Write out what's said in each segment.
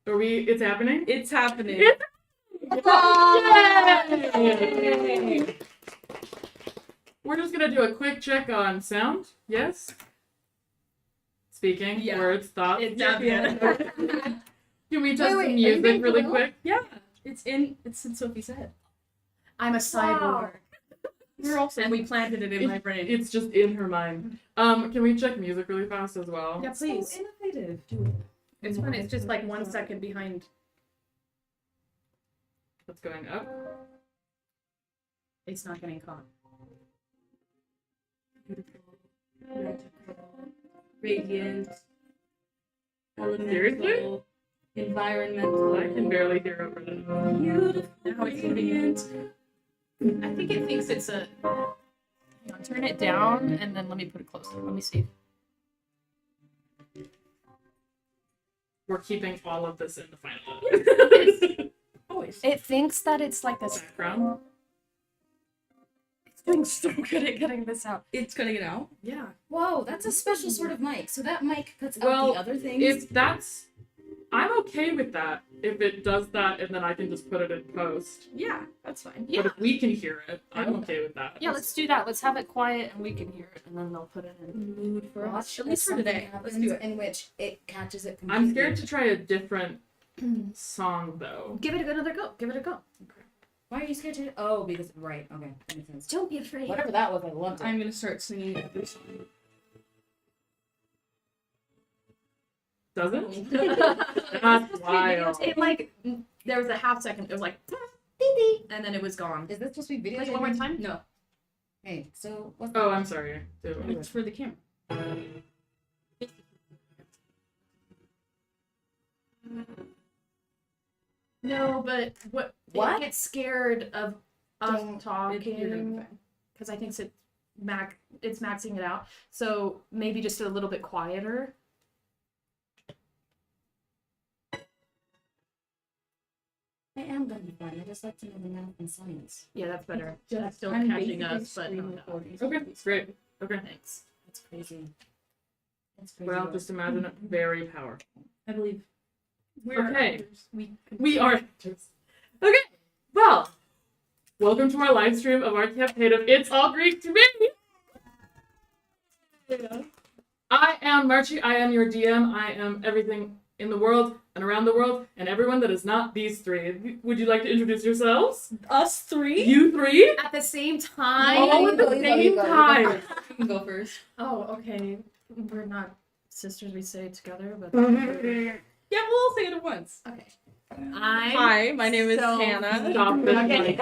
Are we? It's happening? It's happening. Yay! We're just gonna do a quick check on sound. Yes? Speaking, Yeah. words, thoughts. It's happening. Can we test Wait, some are you music being really real? quick? Yeah, it's in Sophie's head. I'm a cyborg. We're also and we planted it in my brain. It's just in her mind. Can we check music really fast as well? Yeah, please. So innovative. Do it. It's fun. It's just like 1 second behind. It's going up. It's not getting caught. Radiant. Seriously? Environmental. I can barely hear over that. Beautiful. Now it's radiant. I think it thinks it's a. Hang on, turn it down and then let me put it closer. Let me see. We're keeping all of this in the final. Always. It thinks that it's like this. Background. It's doing so good at getting this out. It's cutting it out. Yeah. Whoa, that's a special sort of mic. So that mic cuts out Well, the other things. if that's, I'm okay with that. If it does that, and then I can just put it in post. Yeah, that's fine. But if we can hear it, I'm okay with that. Yeah, let's do that. Let's have it quiet and we can hear it, and then they'll put it in. Mood for us. Watch At least for today. Let's do it. In which it catches it completely. I'm scared to try a different song though. Give it another go. Give it a go. Why are you scared to? Oh, because right. Okay, that makes sense. Don't be afraid. Whatever that was, I loved it. I'm gonna start singing every song. Does it? That's wild. It like there was a half second. It was like, dee dee, and then it was gone. Is this supposed to be video? Like one more time? No, Hey, so what's Oh, I'm sorry. it's for the camera. No, but what? What? It gets scared of us Don't- talking because I think it's maxing it out. So maybe just a little bit quieter. I am gonna be fine. I just like to know the math and science. Yeah, that's better. Just- That's still I'm catching basically us, but screen no. recording. Okay, great. Okay. Thanks. That's crazy. That's crazy. Well, just imagine it very powerful. I believe. We're Okay. actors. We are actors. Okay. Well, welcome to our live stream of our campaign of It's All Greek to Me. I am Marchie. I am your DM. I am everything in the world and around the world and everyone that is not these three. Would you like to introduce yourselves? Us three You three? at the same time. All at the you go, you same go. time. You can go first. Oh, okay. We're not sisters. We say it together, but yeah, we'll say it at once. Okay. Hi, my name is Hannah. Stop this. Okay.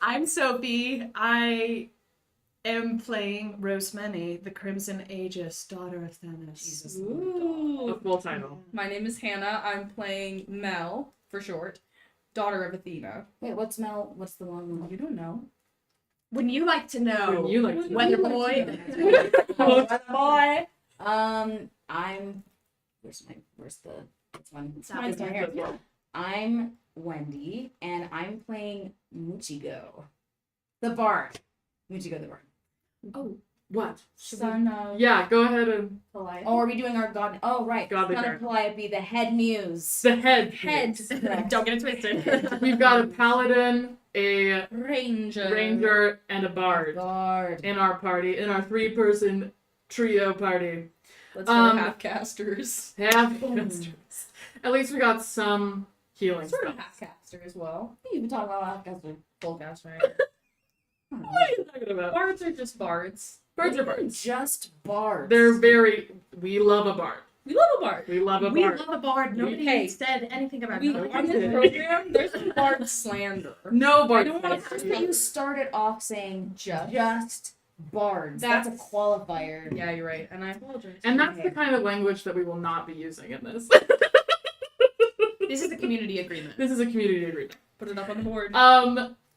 I'm Sophie. I am playing Rosemary, the Crimson Aegis, daughter of Thanos. A full title. My name is Hannah. I'm playing Mel, for short, daughter of Athena. Wait, what's Mel? What's the long one? You don't know. When you like to know, Would you like to Weather Would you Boy. like to know? Weather Boy. I'm. Where's the? It's one. It's It's right here. well. I'm Wendy, and I'm playing Muchigo, the bard. Muchigo the bard. Oh, What? Son of. Yeah, go ahead and polite. Oh, are we doing our god? Oh, right. Godly Son parent. of Calliope, the head muse. the head. Don't get it twisted. We've got a paladin, a Ranger. ranger, and a bard Bard. in our party, in our 3-person trio party. Let's go half-casters. Half At least we got some healing Sort of spells. half-caster as well. You can talk about that. Full cast, right? What are you talking about? Bards are just bards. Birds are bards. Just bards. We love a bard. We love a bard. We love a We bard. love a bard. Nobody Hey. said anything about We, it. on this program, there's a bard slander. No I bard. don't want It's just that you started off saying Just. bards. That's a That's- qualifier. Yeah, you're right, and I apologize. And that's the kind of language that we will not be using in this. This is the community agreement. This is a community agreement. Put it up on the board.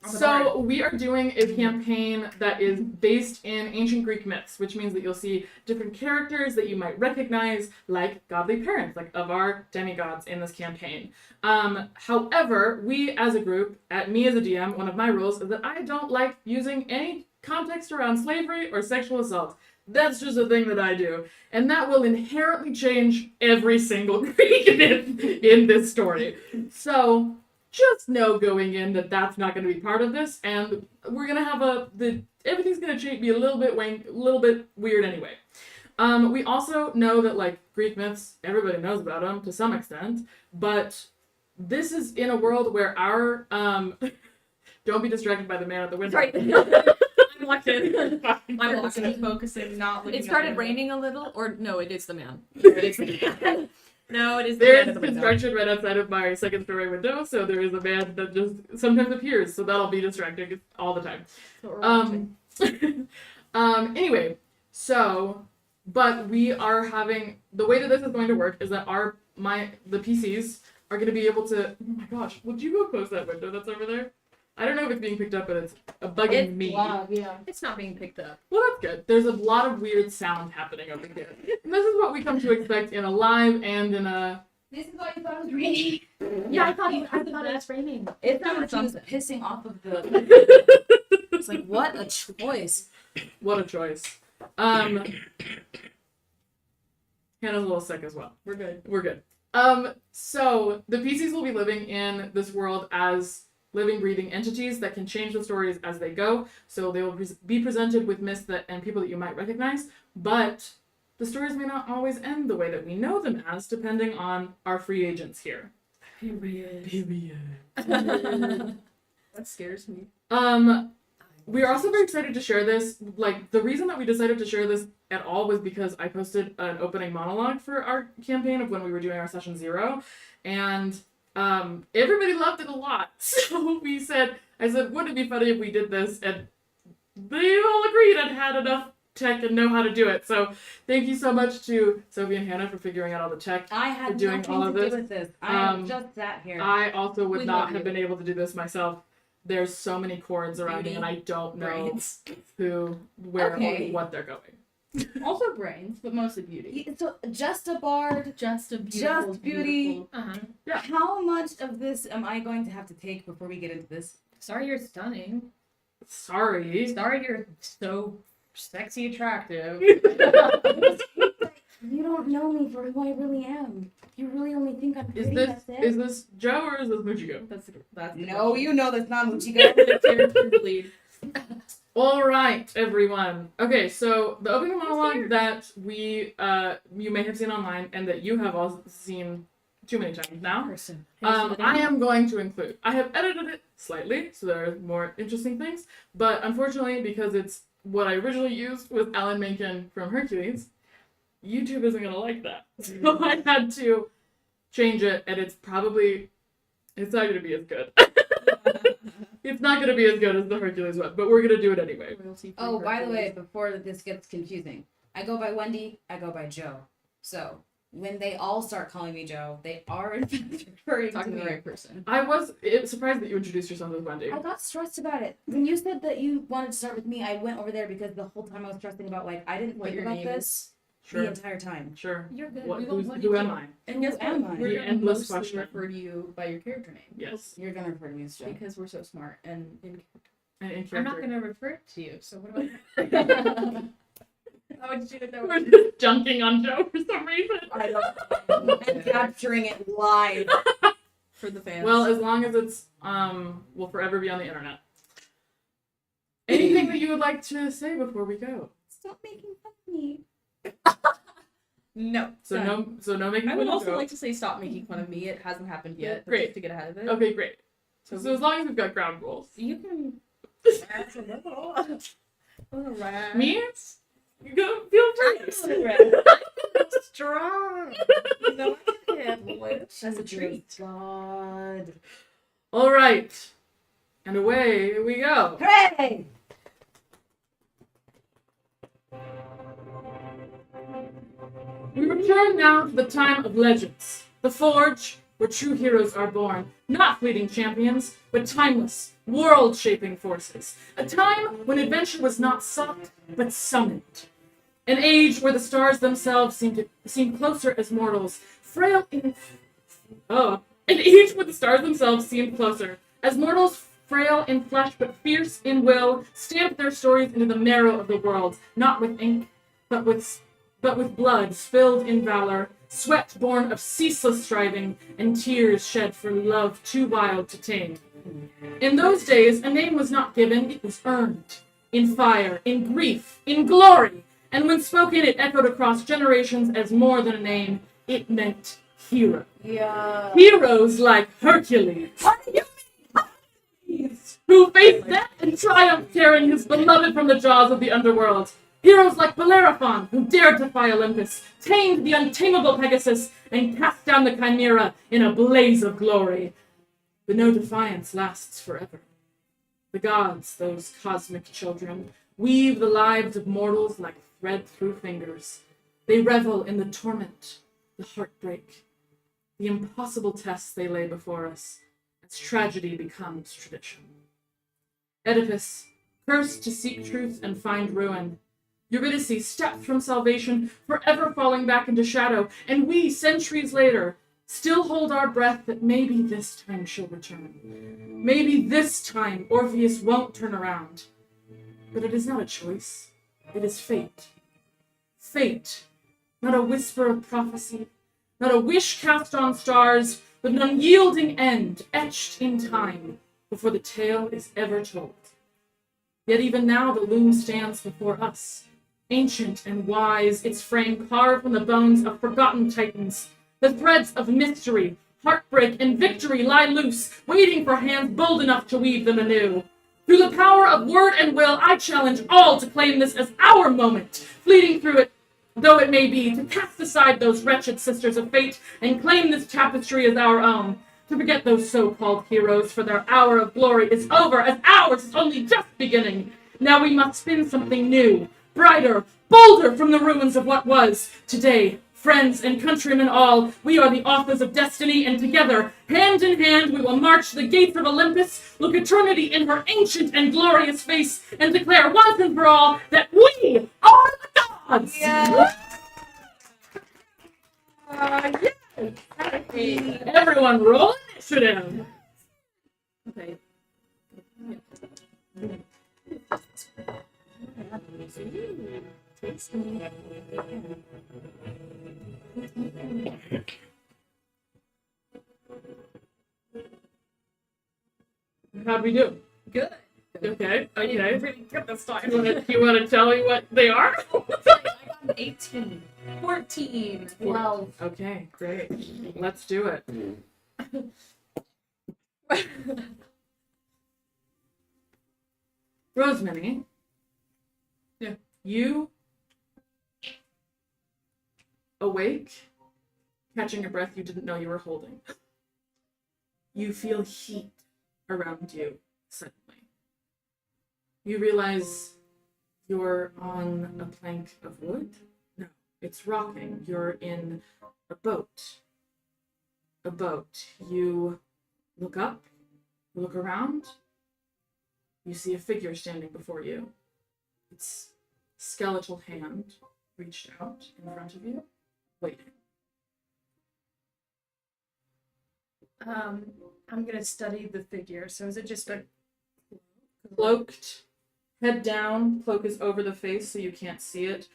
So we are doing a campaign that is based in ancient Greek myths, which means that you'll see different characters that you might recognize, like godly parents, like of our demigods in this campaign. However, we as a group, me as a DM, one of my rules is that I don't like using any context around slavery or sexual assault. That's just a thing that I do. And that will inherently change every single Greek myth in this story. So just know going in that that's not going to be part of this, and we're going to have everything's going to be a little bit weird anyway. We also know that, like, Greek myths, everybody knows about them to some extent, but this is in a world where our, don't be distracted by the man at the window. Sorry. I'm watching. I'm watching, focusing, not looking. It started raining a little, or no, it is the man. No, it is the man. No, it is the There's man at the window. construction right outside of my second story window, so there is a man that just sometimes appears, so that'll be distracting all the time. Anyway, so, but we are having, the way that this is going to work is that the PCs are going to be able to, oh my gosh, would you go close that window that's over there? I don't know if it's being picked up, but it's bugging me. Yeah. It's not being picked up. Well, that's good. There's a lot of weird sound happening over here. And this is what we come to expect in a live and in a... This is why you thought it was raining. Yeah, I thought it was raining. It sounded like he was something. pissing off of the. It's like, what a choice. What a choice. Hannah's a little sick as well. We're good. We're good. So the PCs will be living in this world as living, breathing entities that can change the stories as they go. So they will be presented with myths and people that you might recognize, but the stories may not always end the way that we know them as, depending on our free agents here. Period. That scares me. We are also very excited to share this. Like, the reason that we decided to share this at all was because I posted an opening monologue for our campaign of when we were doing our session 0, and everybody loved it a lot. So I said, wouldn't it be funny if we did this? And they all agreed and had enough tech and know how to do it. So thank you so much to Sophie and Hannah for figuring out all the tech. I had doing nothing all of to this. do with this. I just sat here. I also would We not love have you. been able to do this myself. There's so many cords around me, and I don't know where Okay. what they're going. Also brains, but mostly beauty. So just a bard. Just a beautiful, Just beauty. beautiful- Uh-huh. How much of this am I going to have to take before we get into this? Sorry you're stunning. Sorry. Sorry you're so sexy attractive. You don't know me for who I really am. You really only think I'm pretty. That's it. Is this Joe or is this Mujigo? That's the No, you know that's not Muchigo. lead. All right, everyone. Okay, so the opening monologue that you may have seen online and that you have all seen too many times now. Person. I am going to include. I have edited it slightly, so there are more interesting things. But unfortunately, because it's what I originally used with Alan Menken from Hercules, YouTube isn't going to like that. So I had to change it, and it's not going to be as good. It's not going to be as good as the Hercules one, but we're going to do it anyway. Oh, by the way, before this gets confusing, I go by Wendy, I go by Joe. So when they all start calling me Joe, they are in fact referring to Talking to me. the right person. I was surprised that you introduced yourself as Wendy. I got stressed about it. When you said that you wanted to start with me, I went over there because the whole time I was stressing about, like, I didn't What think your about name this the Sure, entire time. sure. You're good. What, We won't let who you am go. I? And guess Who am what? I? We're The gonna endless mostly question. refer to you by your character name. Yes. You're gonna refer to me as Joe. Because we're so smart and in And in I'm not character. gonna refer to you, so what about How would you do it that We're just junking on Joe for some reason. I love and capturing it live. for the fans? Well, as long as it's will forever be on the internet. Anything that you would like to say before we go? Stop making fun of me. no. So done. no making I fun would of also Joe. like to say stop making fun of me. It hasn't happened yet. But Great. just to get ahead of it. Okay, great. So as long as we've got ground rules. You can. That's a little. Alright. Me? You go feel free. Strong. You know, I can handle it. That's a treat. God. All right, and away we go. Hooray! We return now to the time of legends, the forge where true heroes are born, not fleeting champions, but timeless, world-shaping forces. A time when adventure was not sought, but summoned. An age where the stars themselves seem closer as mortals, frail in... Oh. An age where the stars themselves seemed closer, as mortals frail in flesh but fierce in will, stamp their stories into the marrow of the world, not with ink, but with blood spilled in valor, sweat born of ceaseless striving, and tears shed for love too wild to tame. In those days, a name was not given, it was earned. In fire, in grief, in glory, and when spoken it echoed across generations as more than a name, it meant hero. Yeah. Heroes like Hercules, who faced death and triumphed tearing his beloved from the jaws of the underworld. Heroes like Bellerophon, who dared defy Olympus, tamed the untamable Pegasus, and cast down the Chimera in a blaze of glory. But no defiance lasts forever. The gods, those cosmic children, weave the lives of mortals like thread through fingers. They revel in the torment, the heartbreak, the impossible tests they lay before us, as tragedy becomes tradition. Oedipus, cursed to seek truth and find ruin. Eurydice stepped from salvation, forever falling back into shadow, and we, centuries later, still hold our breath that maybe this time she'll return. Maybe this time Orpheus won't turn around. But it is not a choice. It is fate. Fate. Not a whisper of prophecy, not a wish cast on stars, but an unyielding end etched in time before the tale is ever told. Yet even now the loom stands before us, ancient and wise, its frame carved from the bones of forgotten titans. The threads of mystery, heartbreak, and victory lie loose, waiting for hands bold enough to weave them anew. Through the power of word and will, I challenge all to claim this as our moment, fleeting through it, though it may be, to cast aside those wretched sisters of fate and claim this tapestry as our own. To forget those so-called heroes, for their hour of glory is over, as ours is only just beginning. Now we must spin something new, brighter, bolder from the ruins of what was. Today, friends and countrymen all, we are the authors of destiny, and together, hand in hand, we will march to the gates of Olympus, look eternity in her ancient and glorious face, and declare once and for all that we are the gods! Yeah. Yes! Everyone roll initiative! Okay. How'd we do? Good. Okay, okay. Really good this time. You want to tell me what they are? I got an 18. 14. 12. Okay, great. Let's do it. Rosemary. Yeah. You awake, catching a breath you didn't know you were holding. You feel heat around you suddenly. You realize you're on a plank of wood? No, it's rocking. You're in a boat. A boat. You look up, you look around, you see a figure standing before you. Its skeletal hand reached out in front of you, waiting. I'm gonna study the figure. So is it just a Cloaked, head down, cloak is over the face so you can't see it.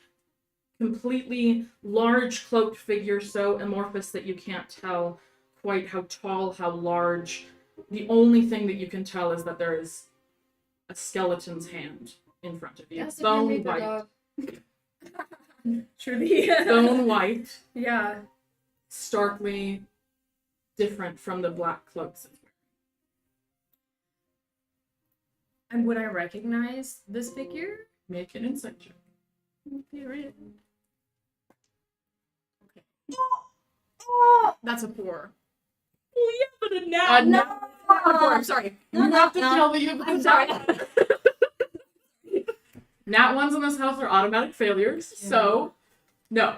Completely large cloaked figure, so amorphous that you can't tell quite how tall, how large. The only thing that you can tell is that there is a skeleton's hand in front of you. That's a Bone Grim Reaper white. dog. truly? Bone white. Yeah. Starkly different from the black cloaks. And would I recognize this figure? Make an insight check. That's a 4. But a nat No. A 4. I'm sorry. You have to tell me you I'm sorry. Nat ones in this house are automatic failures, so no.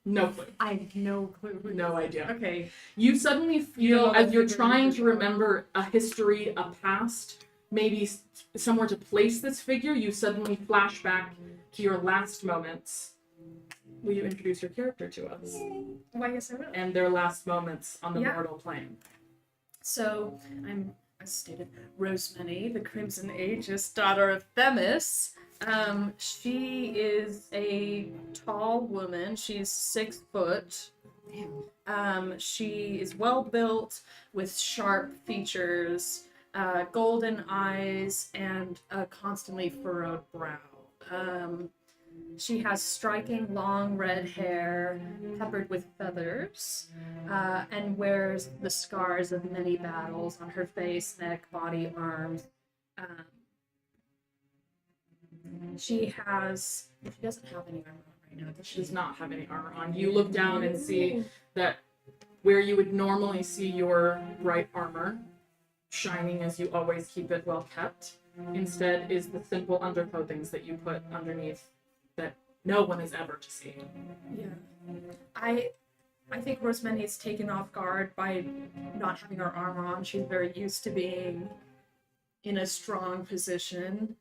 No clue. I have no clue. No idea. Okay. You suddenly feel, know as that you're figure trying is to remember a history, a past, maybe somewhere to place this figure, you suddenly flash back to your last moments. Will you introduce your character to us? Well, I guess I will. And their last moments on the Yeah. mortal plane. So I'm as stated, Rosemary, the Crimson Aegis, daughter of Themis. She is a tall woman. She's 6 foot. She is well built with sharp features, golden eyes, and a constantly furrowed brow. She has striking long red hair peppered with feathers, and wears the scars of many battles on her face, neck, body, arms. She doesn't have any armor on right now, does She she? does not have any armor on. You look down and see that where you would normally see your bright armor shining as you always keep it well kept, instead is the simple underclothings that you put underneath that no one is ever to see. Yeah. I think Rosemary is taken off guard by not having her armor on. She's very used to being in a strong position.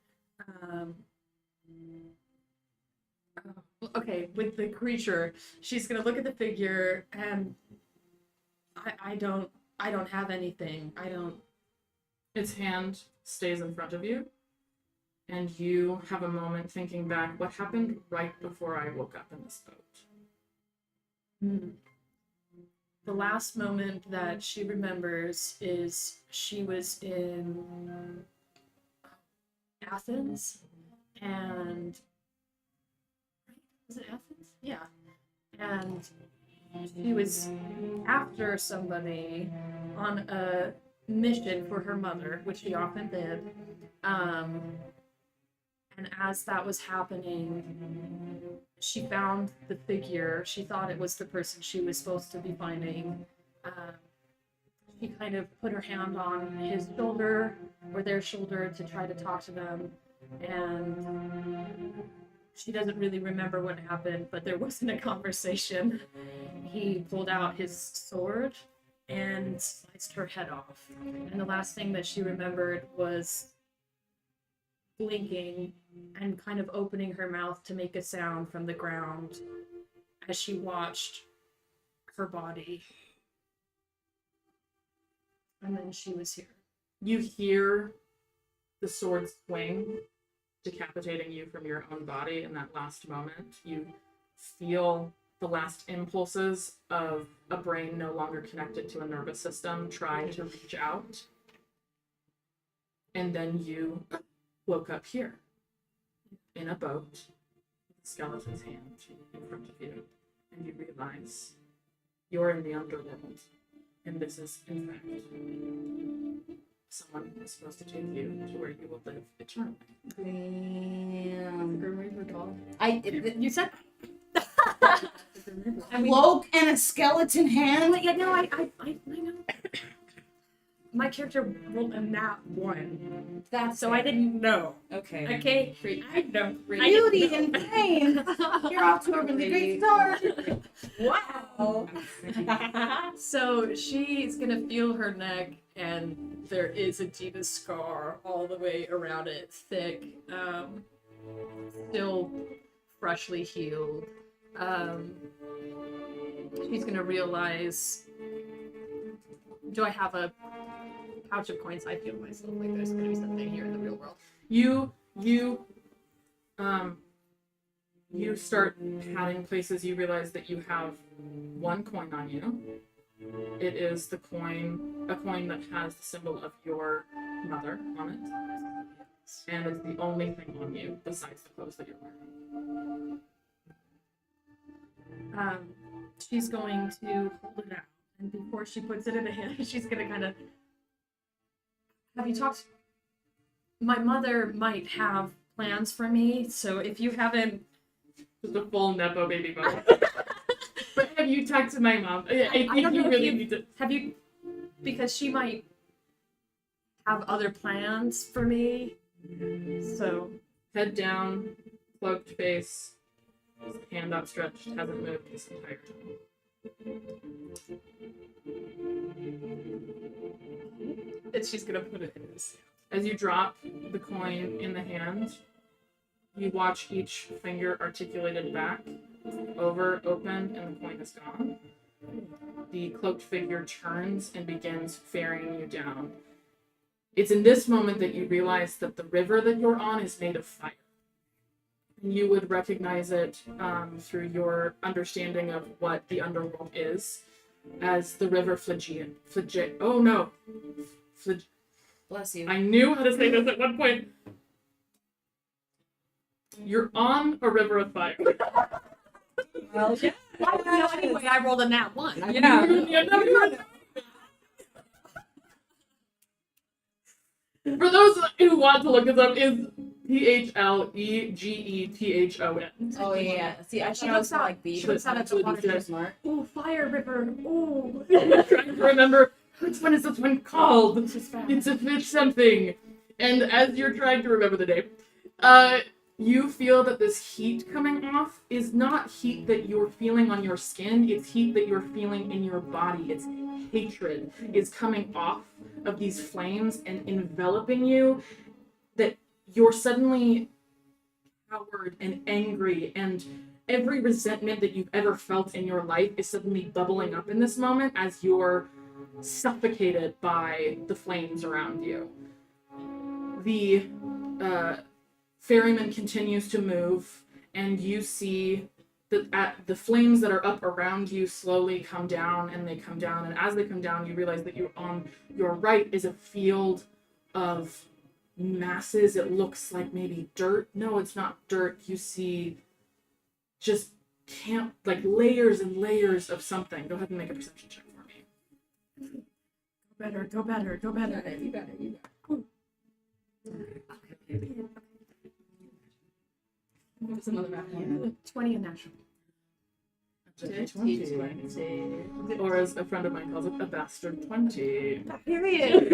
Okay, with the creature, she's gonna look at the figure and I don't have anything. Its hand stays in front of you, and you have a moment thinking back, what happened right before I woke up in this boat? The last moment that she remembers is she was in Athens, and was it Athens? Yeah. And she was after somebody on a mission for her mother, which she often did. And as that was happening, she found the figure. She thought it was the person she was supposed to be finding. She kind of put her hand on his shoulder or their shoulder to try to talk to them. And she doesn't really remember what happened, but there wasn't a conversation. He pulled out his sword and sliced her head off. And the last thing that she remembered was blinking and kind of opening her mouth to make a sound from the ground as she watched her body. And then she was here. You hear the sword swing, decapitating you from your own body in that last moment. You feel the last impulses of a brain no longer connected to a nervous system try to reach out. And then you woke up here in a boat with a skeleton's hand in front of you, and you realize you're in the Underworld, and this is, in fact, someone who is supposed to take you to where you will live eternally. Damn. You said Cloak and a skeleton hand? yeah, no, I know. My character rolled a nat 1. That's So I didn't know. Okay. Okay? I know. Beauty and pain. You're off to a really great start. Wow. So she's gonna feel her neck, and there is a deep scar all the way around it, thick, still freshly healed. She's gonna realize, do I have a pouch of coins? I feel myself like there's gonna be something here in the real world. You start counting places. You realize that you have 1 coin on you. It is a coin that has the symbol of your mother on it, and it's the only thing on you besides the clothes that you're wearing. She's going to hold it out, and before she puts it in the hand, she's gonna kind of. Have you talked? My mother might have plans for me, so if you haven't. Just a full nepo baby mom. But have you talked to my mom? I think don't you know if really you've- need to. Have you? Because she might have other plans for me. So Head down, cloaked face, hand outstretched, hasn't moved this entire time. and she's gonna put it in his. As you drop the coin in the hand, you watch each finger articulated back, over, open, and the coin is gone. The cloaked figure turns and begins ferrying you down. It's in this moment that you realize that the river that you're on is made of fire. And you would recognize it through your understanding of what the underworld is as the river oh no. Bless you. I knew how to say this at one point. You're on a river of fire. Well, yeah. No, anyway, I rolled a nat 1. For those who want to look this up, is PHLEGETHON. Oh yeah. See, I She thought it was looks out- like B. she looks out at the water. You're smart. Ooh, fire river. Ooh. I'm trying to remember which one is this one called. This is bad. It's something. And as you're trying to remember the name, you feel that this heat coming off is not heat that you're feeling on your skin, it's heat that you're feeling in your body. It's hatred is coming off of these flames and enveloping you, that you're suddenly coward and angry, and every resentment that you've ever felt in your life is suddenly bubbling up in this moment as you're suffocated by the flames around you. The ferryman continues to move, and you see that the flames that are up around you slowly come down, and they come down, and as they come down, you realize that you're on your right is a field of masses. It looks like maybe dirt. No, it's not dirt. You see just layers and layers of something. Go ahead and make a perception check for me. Go better. You got it. What's another math one? 20 and natural. 20. Or as a friend of mine calls it, a bastard 20. Period.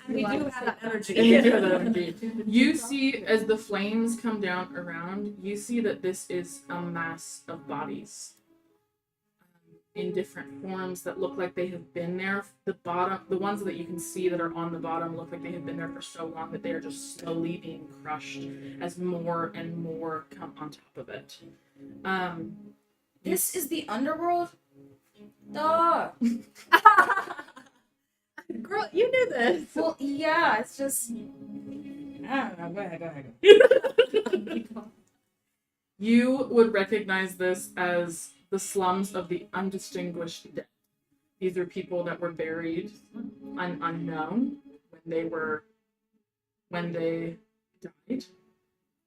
We do have that energy. You see, as the flames come down around, you see that this is a mass of bodies in different forms that look like they have been there. The ones that you can see that are on the bottom look like they have been there for so long that they are just slowly being crushed as more and more come on top of it. This is the underworld? Duh. Girl, you knew this. Well, yeah, it's just... I don't know. Go ahead. You would recognize this as the slums of the undistinguished dead. These are people that were buried unknown when they died,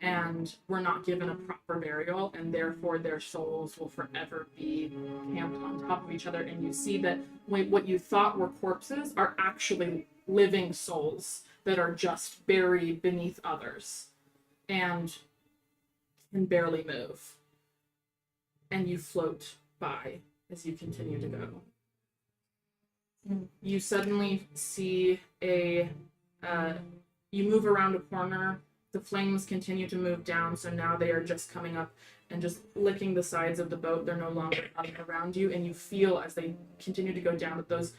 and were not given a proper burial, and therefore their souls will forever be camped on top of each other. And you see that what you thought were corpses are actually living souls that are just buried beneath others and can barely move. And you float by as you continue to go. You suddenly see you move around a corner. The flames continue to move down, so now they are just coming up and just licking the sides of the boat. They're no longer around you, and you feel as they continue to go down that those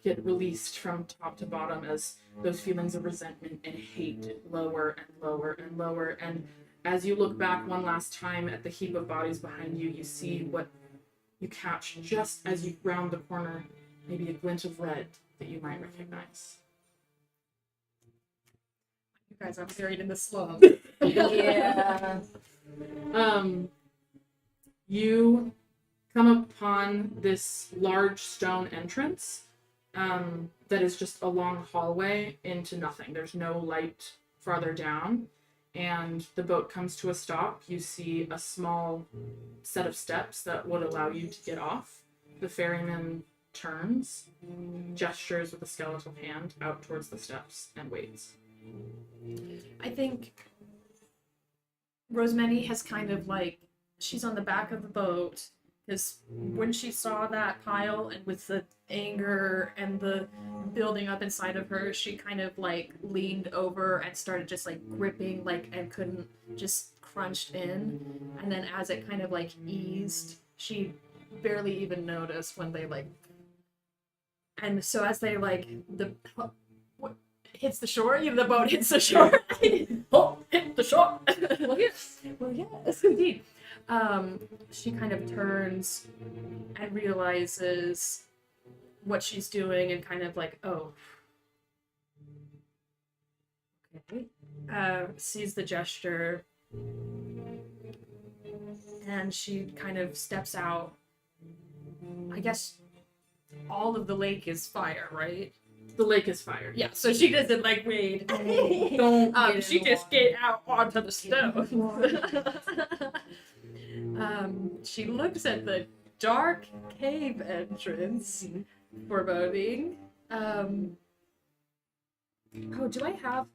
get released from top to bottom as those feelings of resentment and hate lower and lower and lower. And as you look back one last time at the heap of bodies behind you, you see what you catch just as you round the corner, maybe a glint of red that you might recognize. You guys, I'm buried in the slum. Yeah. You come upon this large stone entrance that is just a long hallway into nothing. There's no light farther down, and the boat comes to a stop. You see a small set of steps that would allow you to get off. The ferryman turns, gestures with a skeletal hand out towards the steps, and waits. I think Rosemary has kind of she's on the back of the boat, because when she saw that pile and with the anger and the building up inside of her, she kind of leaned over and started just gripping and couldn't, just crunched in. And then as it kind of eased, she barely even noticed when they and so as they hits the shore, the boat hits the shore. Oh, hit the shore. Well, yes, indeed. She kind of turns and realizes what she's doing, and kind of oh, sees the gesture, and she kind of steps out. I guess all of the lake is fire, right? The lake is fire. Yeah, so she doesn't like wade. Don't get in She the just water. get out onto the stone. She looks at the dark cave entrance, foreboding. Oh, do I have?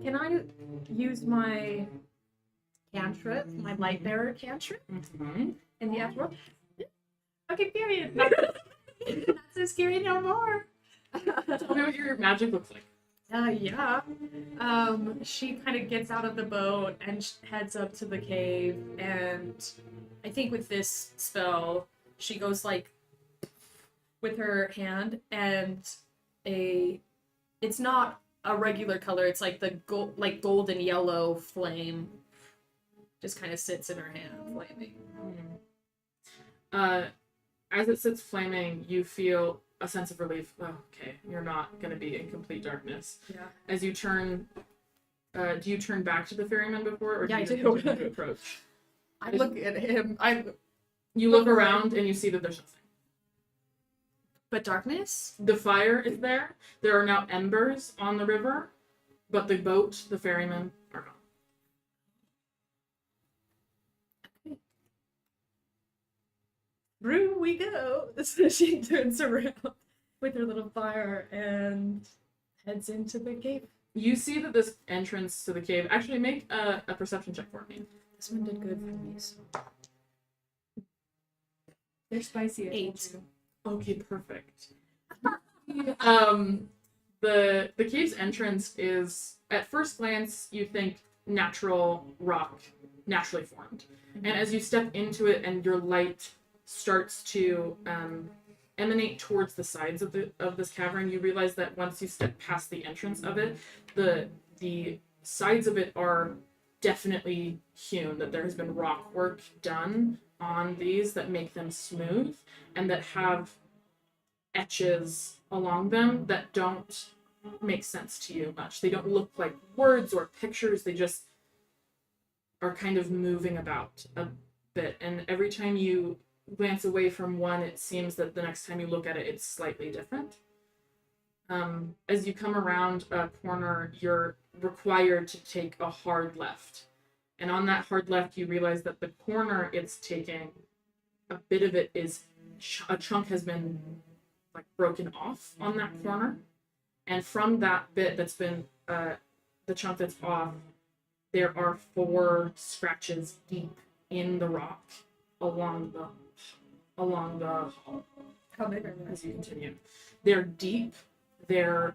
Can I use my cantrip, my light bearer cantrip Mhm. in the afterworld? Okay, period. Not so scary no more. Tell me what your magic looks like. Yeah. She kind of gets out of the boat and heads up to the cave, and I think with this spell, she goes like with her hand, and it's not a regular color. It's like the golden yellow flame just kind of sits in her hand, flaming. As it sits flaming, you feel a sense of relief. Oh, okay, you're not going to be in complete darkness. Yeah. As you turn, do you turn back to the ferryman before, or Yeah, I do you do. continue to approach? I look at him. You look around and you see that there's nothing. But darkness? The fire is there. There are now embers on the river, but the boat, the ferryman, are gone. Through we go. So she turns around with her little fire and heads into the cave. You see that this entrance to the cave. Actually, make a perception check for me. This one did good for me. So. They're spicy. 8. Okay, perfect. The cave's entrance is, at first glance, you think natural rock, naturally formed. And as you step into it and your light starts to emanate towards the sides of this cavern, you realize that once you step past the entrance of it, the sides of it are definitely hewn, that there has been rock work done on these that make them smooth and that have etches along them that don't make sense to you much. They don't look like words or pictures, they just are kind of moving about a bit, and every time you glance away from one, it seems that the next time you look at it, it's slightly different. As you come around a corner, you're required to take a hard left. And on that hard left, you realize that the corner it's taking, a bit of it is, a chunk has been like broken off on that corner. And from that bit that's been, the chunk that's off, there are 4 scratches deep in the rock along the hall. How big are they? As you continue, they're deep. They're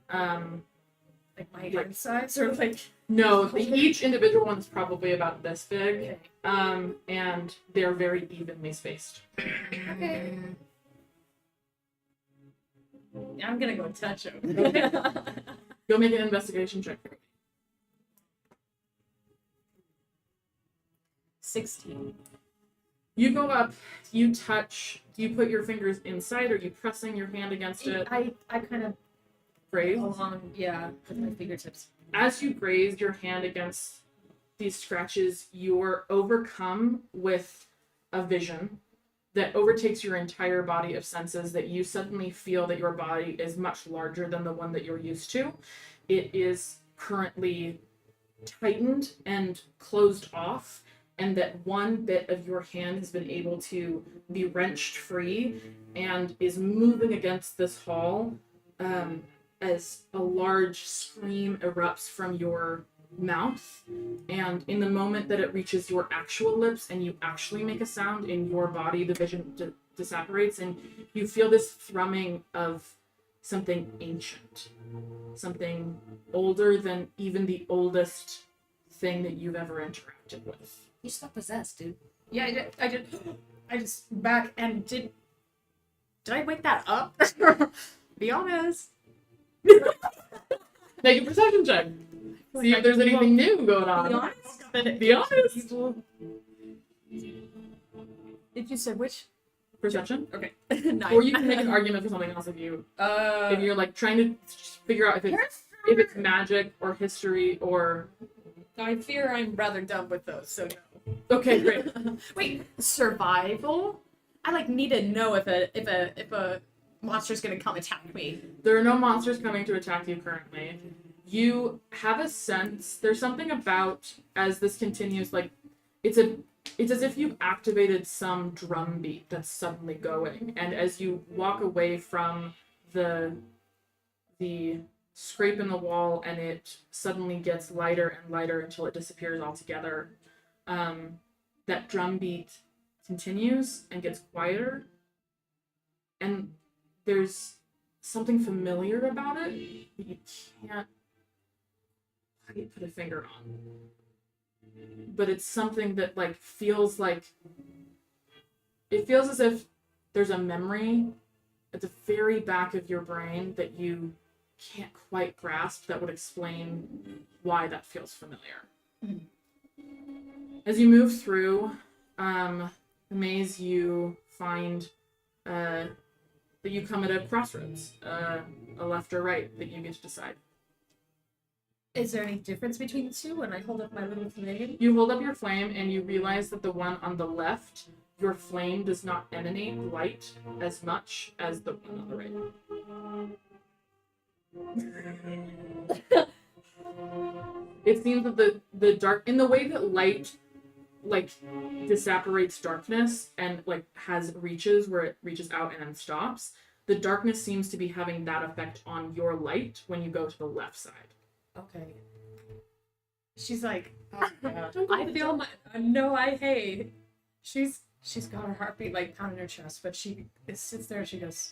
Like my hand size, or like? no, each individual one is probably about this big, Okay. and they're very evenly spaced. Okay. I'm gonna go touch him. Go make an investigation check. 16. You go up, you touch. Do you put your fingers inside, or are you pressing your hand against it? I kind of Graze. along, yeah, with my fingertips. As you graze your hand against these scratches, you're overcome with a vision that overtakes your entire body of senses, that you suddenly feel that your body is much larger than the one that you're used to. It is currently tightened and closed off, and that one bit of your hand has been able to be wrenched free and is moving against this hall, as a large scream erupts from your mouth, and in the moment that it reaches your actual lips and you actually make a sound in your body, the vision disapparates, and you feel this thrumming of something ancient, something older than even the oldest thing that you've ever interacted with. You just got possessed, dude. Yeah, I did. I just back and did I wake that up? Be honest. Make a perception check. See if there's anything new going on. Be honest. Be honest. If you said which? Perception. Okay. 9. Or you can make an argument for something else if you're like trying to figure out if it's if it's magic or history or... I fear I'm rather dumb with those, so no. Okay, great. Wait, survival? I like need to know if a monster's gonna come attack me. There are no monsters coming to attack you currently. You have a sense, there's something about, as this continues, like, it's as if you've activated some drum beat that's suddenly going, and as you walk away from the scrape in the wall and it suddenly gets lighter and lighter until it disappears altogether, that drum beat continues and gets quieter, and there's something familiar about it, but you can't quite put a finger on. But it's something that like feels as if there's a memory at the very back of your brain that you can't quite grasp that would explain why that feels familiar. As you move through the maze, you find that you come at a crossroads, a left or right that you get to decide. Is there any difference between the two when I hold up my little flame? You hold up your flame and you realize that the one on the left, your flame does not emanate light as much as the one on the right. It seems that the dark, in the way that light like disapparates darkness and like has reaches where it reaches out and then stops, the darkness seems to be having that effect on your light when you go to the left side. Okay. She's like, Oh, yeah. I feel my hey. She's got her heartbeat like pounding her chest, but she sits there and she goes,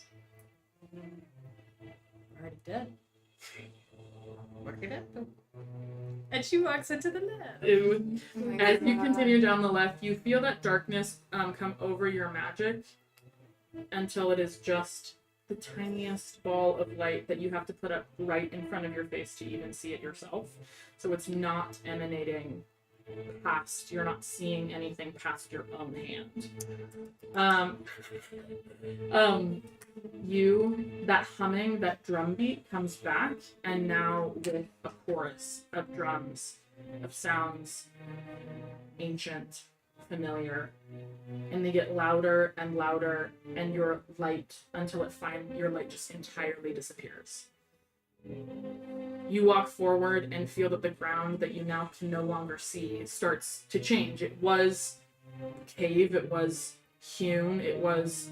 already dead. Work it out. And she walks into the left. Ew. Oh my As you God. continue down the left, you feel that darkness come over your magic until it is just the tiniest ball of light that you have to put up right in front of your face to even see it yourself. So it's not emanating past, you're not seeing anything past your own hand. That humming, that drum beat comes back, and now with a chorus of drums, of sounds, ancient, familiar, and they get louder and louder, and your light, until your light just entirely disappears. You walk forward and feel that the ground that you now can no longer see starts to change. It was cave, it was hewn, it was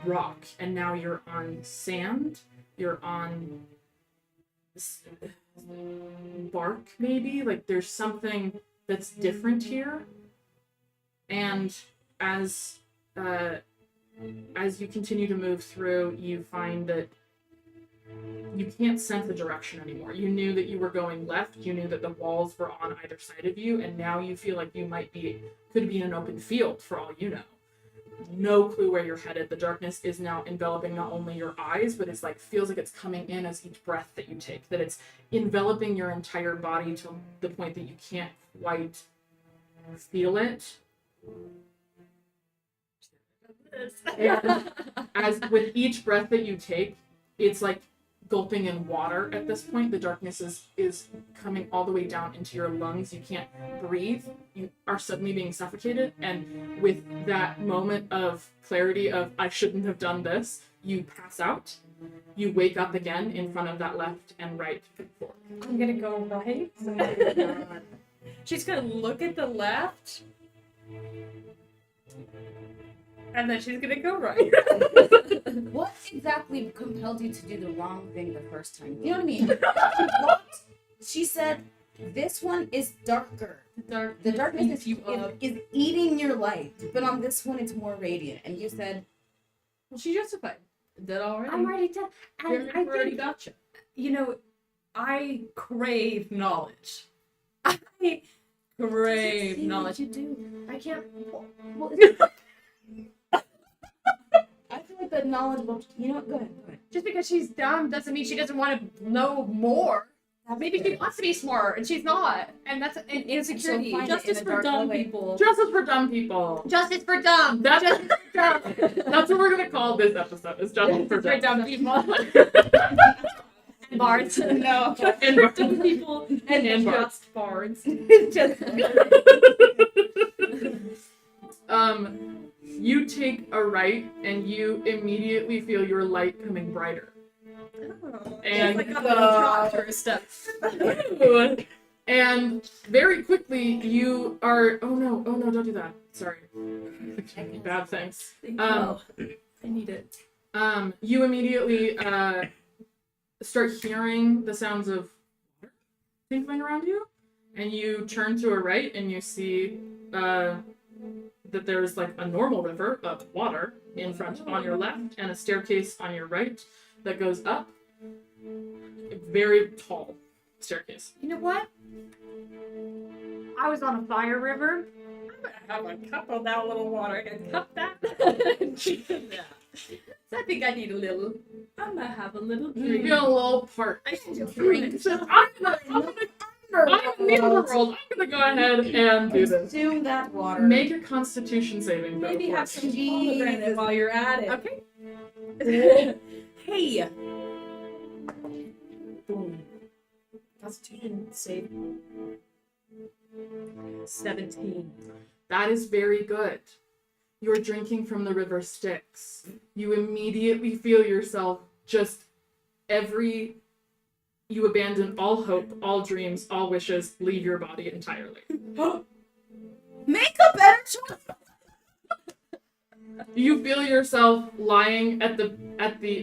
rock, and now you're on sand, you're on bark maybe, like there's something that's different here. And as you continue to move through, you find that you can't sense the direction anymore. You knew that you were going left, you knew that the walls were on either side of you, and now you feel like you could be in an open field for all you know. No clue where you're headed. The darkness is now enveloping not only your eyes, but feels like it's coming in as each breath that you take, that it's enveloping your entire body to the point that you can't quite feel it. And as with each breath that you take, it's like gulping in water at this point. The darkness is coming all the way down into your lungs. You can't breathe. You are suddenly being suffocated. And with that moment of clarity of, I shouldn't have done this, you pass out. You wake up again in front of that left and right fork. I'm gonna go right. She's gonna look at the left. And then she's gonna go right. What exactly compelled you to do the wrong thing the first time? You know what I mean? What? She said, this one is darker. The darkness is eating your light, but on this one it's more radiant. And you said, Well, she justified. Did already. I'm already dead. And I already think, gotcha. you know, I crave knowledge. I crave knowledge. you do. I can't. Well, I feel like the knowledge will. You know what? Go ahead. Just because she's dumb doesn't mean she doesn't want to know more. Maybe she wants to be smart and she's not, and that's an insecurity. She'll find Justice in a for dark dumb way. people. Justice for dumb people. Justice for dumb. That's, Justice for dumb. that's what we're gonna call this episode. Is justice for For dumb. dumb people. Bards. No. And Crypto people and bards. just bards. Just You take a right, and you immediately feel your light coming brighter. And It's like a little tractor stuff. and very quickly you are. Oh no! Don't do that. Sorry. Bad things. I need it. You immediately start hearing the sounds of water tinkling around you, and you turn to a right, and you see that there's like a normal river of water in front on your left, and a staircase on your right that goes up. A very tall staircase. You know what? I was on a fire river. I'm gonna have a cup of that little water and cup that. Yeah. So I think I need a little. I'm gonna have a little You drink. feel a little part. I should just drink. I'm in the Underworld. I'm gonna go ahead and do this. consume that water. Make a Constitution saving throw. Maybe for have us. some pomegranate while you're at it. Okay. Hey. Boom. Constitution save. 17. That is very good. You're drinking from the river Styx. You immediately feel yourself you abandon all hope, all dreams, all wishes, leave your body entirely. Make a better choice. You feel yourself lying at the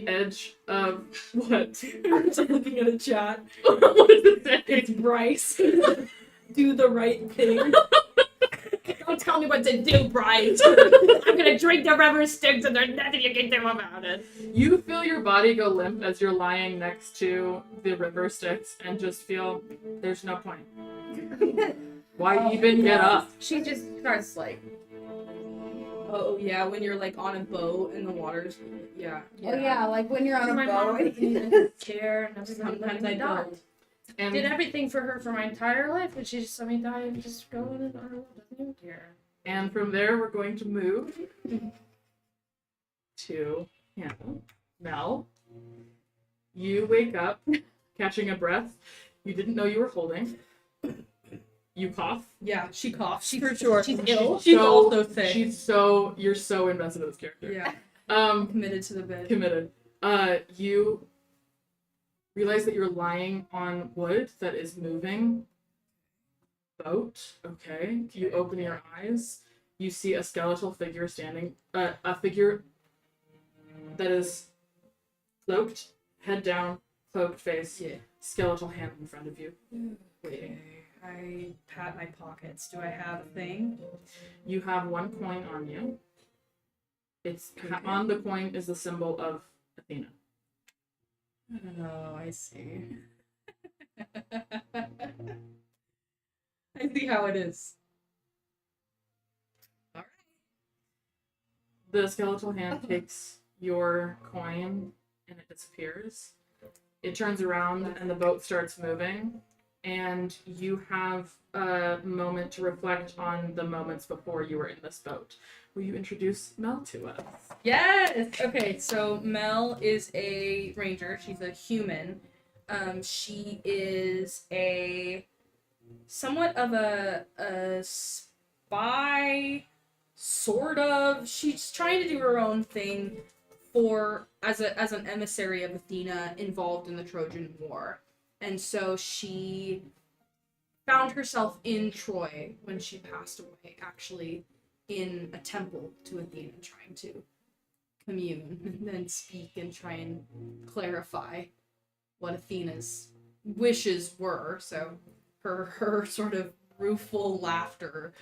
edge of what? I'm just looking at a chat. What is it saying? It's Bryce. Do the right thing. Don't tell me what to do, Brian. I'm gonna drink the river Styx and there's nothing you can do about it. You feel your body go limp as you're lying next to the river Styx and just feel there's no point. Why even get up? She just starts like, Oh yeah, when you're like on a boat and the water's yeah. Oh yeah, like when you're on my a mom boat. didn't care, and everybody Sometimes let me I die. don't. And Did everything for her for my entire life, and she just let me die and just go in and Underworld doesn't even care. And from there, we're going to move to Mel. You wake up, catching a breath you didn't know you were holding. You cough. Yeah, she coughs. She for sure. She's ill. She's so- also sick. You're so invested in this character. Yeah. Committed. Committed to the bed. You realize that you're lying on wood that is moving. Boat. Okay. You open your eyes. You see a skeletal figure standing. A figure that is cloaked, head down, cloaked face, Yeah. skeletal hand in front of you, waiting. I pat my pockets. Do I have a thing? You have one coin on you. It's on the coin is the symbol of Athena. Oh, I see. I see how it is. Alright. The skeletal hand takes your coin and it disappears. It turns around and the boat starts moving, and you have a moment to reflect on the moments before you were in this boat. Will you introduce Mel to us? Yes. Okay, so Mel is a ranger. She's a human. She is a somewhat of a spy, sort of. She's trying to do her own thing as an emissary of Athena involved in the Trojan War. And so she found herself in Troy when she passed away, actually in a temple to Athena, trying to commune and then speak and try and clarify what Athena's wishes were. So her sort of rueful laughter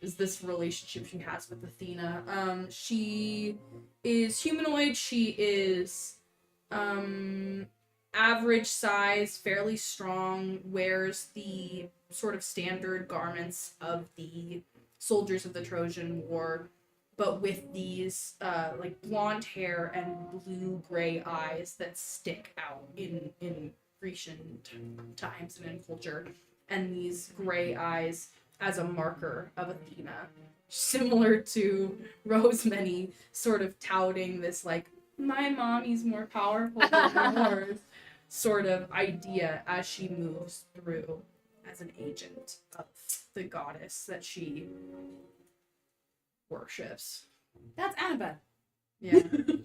is this relationship she has with Athena. She is humanoid. She is average size, fairly strong, wears the sort of standard garments of the soldiers of the Trojan War, but with these like blonde hair and blue-gray eyes that stick out in Grecian times and in culture, and these gray eyes as a marker of Athena, similar to Rosemary sort of touting this like, my mommy's more powerful than yours. sort of idea as she moves through as an agent of the goddess that she worships. That's Annabeth. Yeah.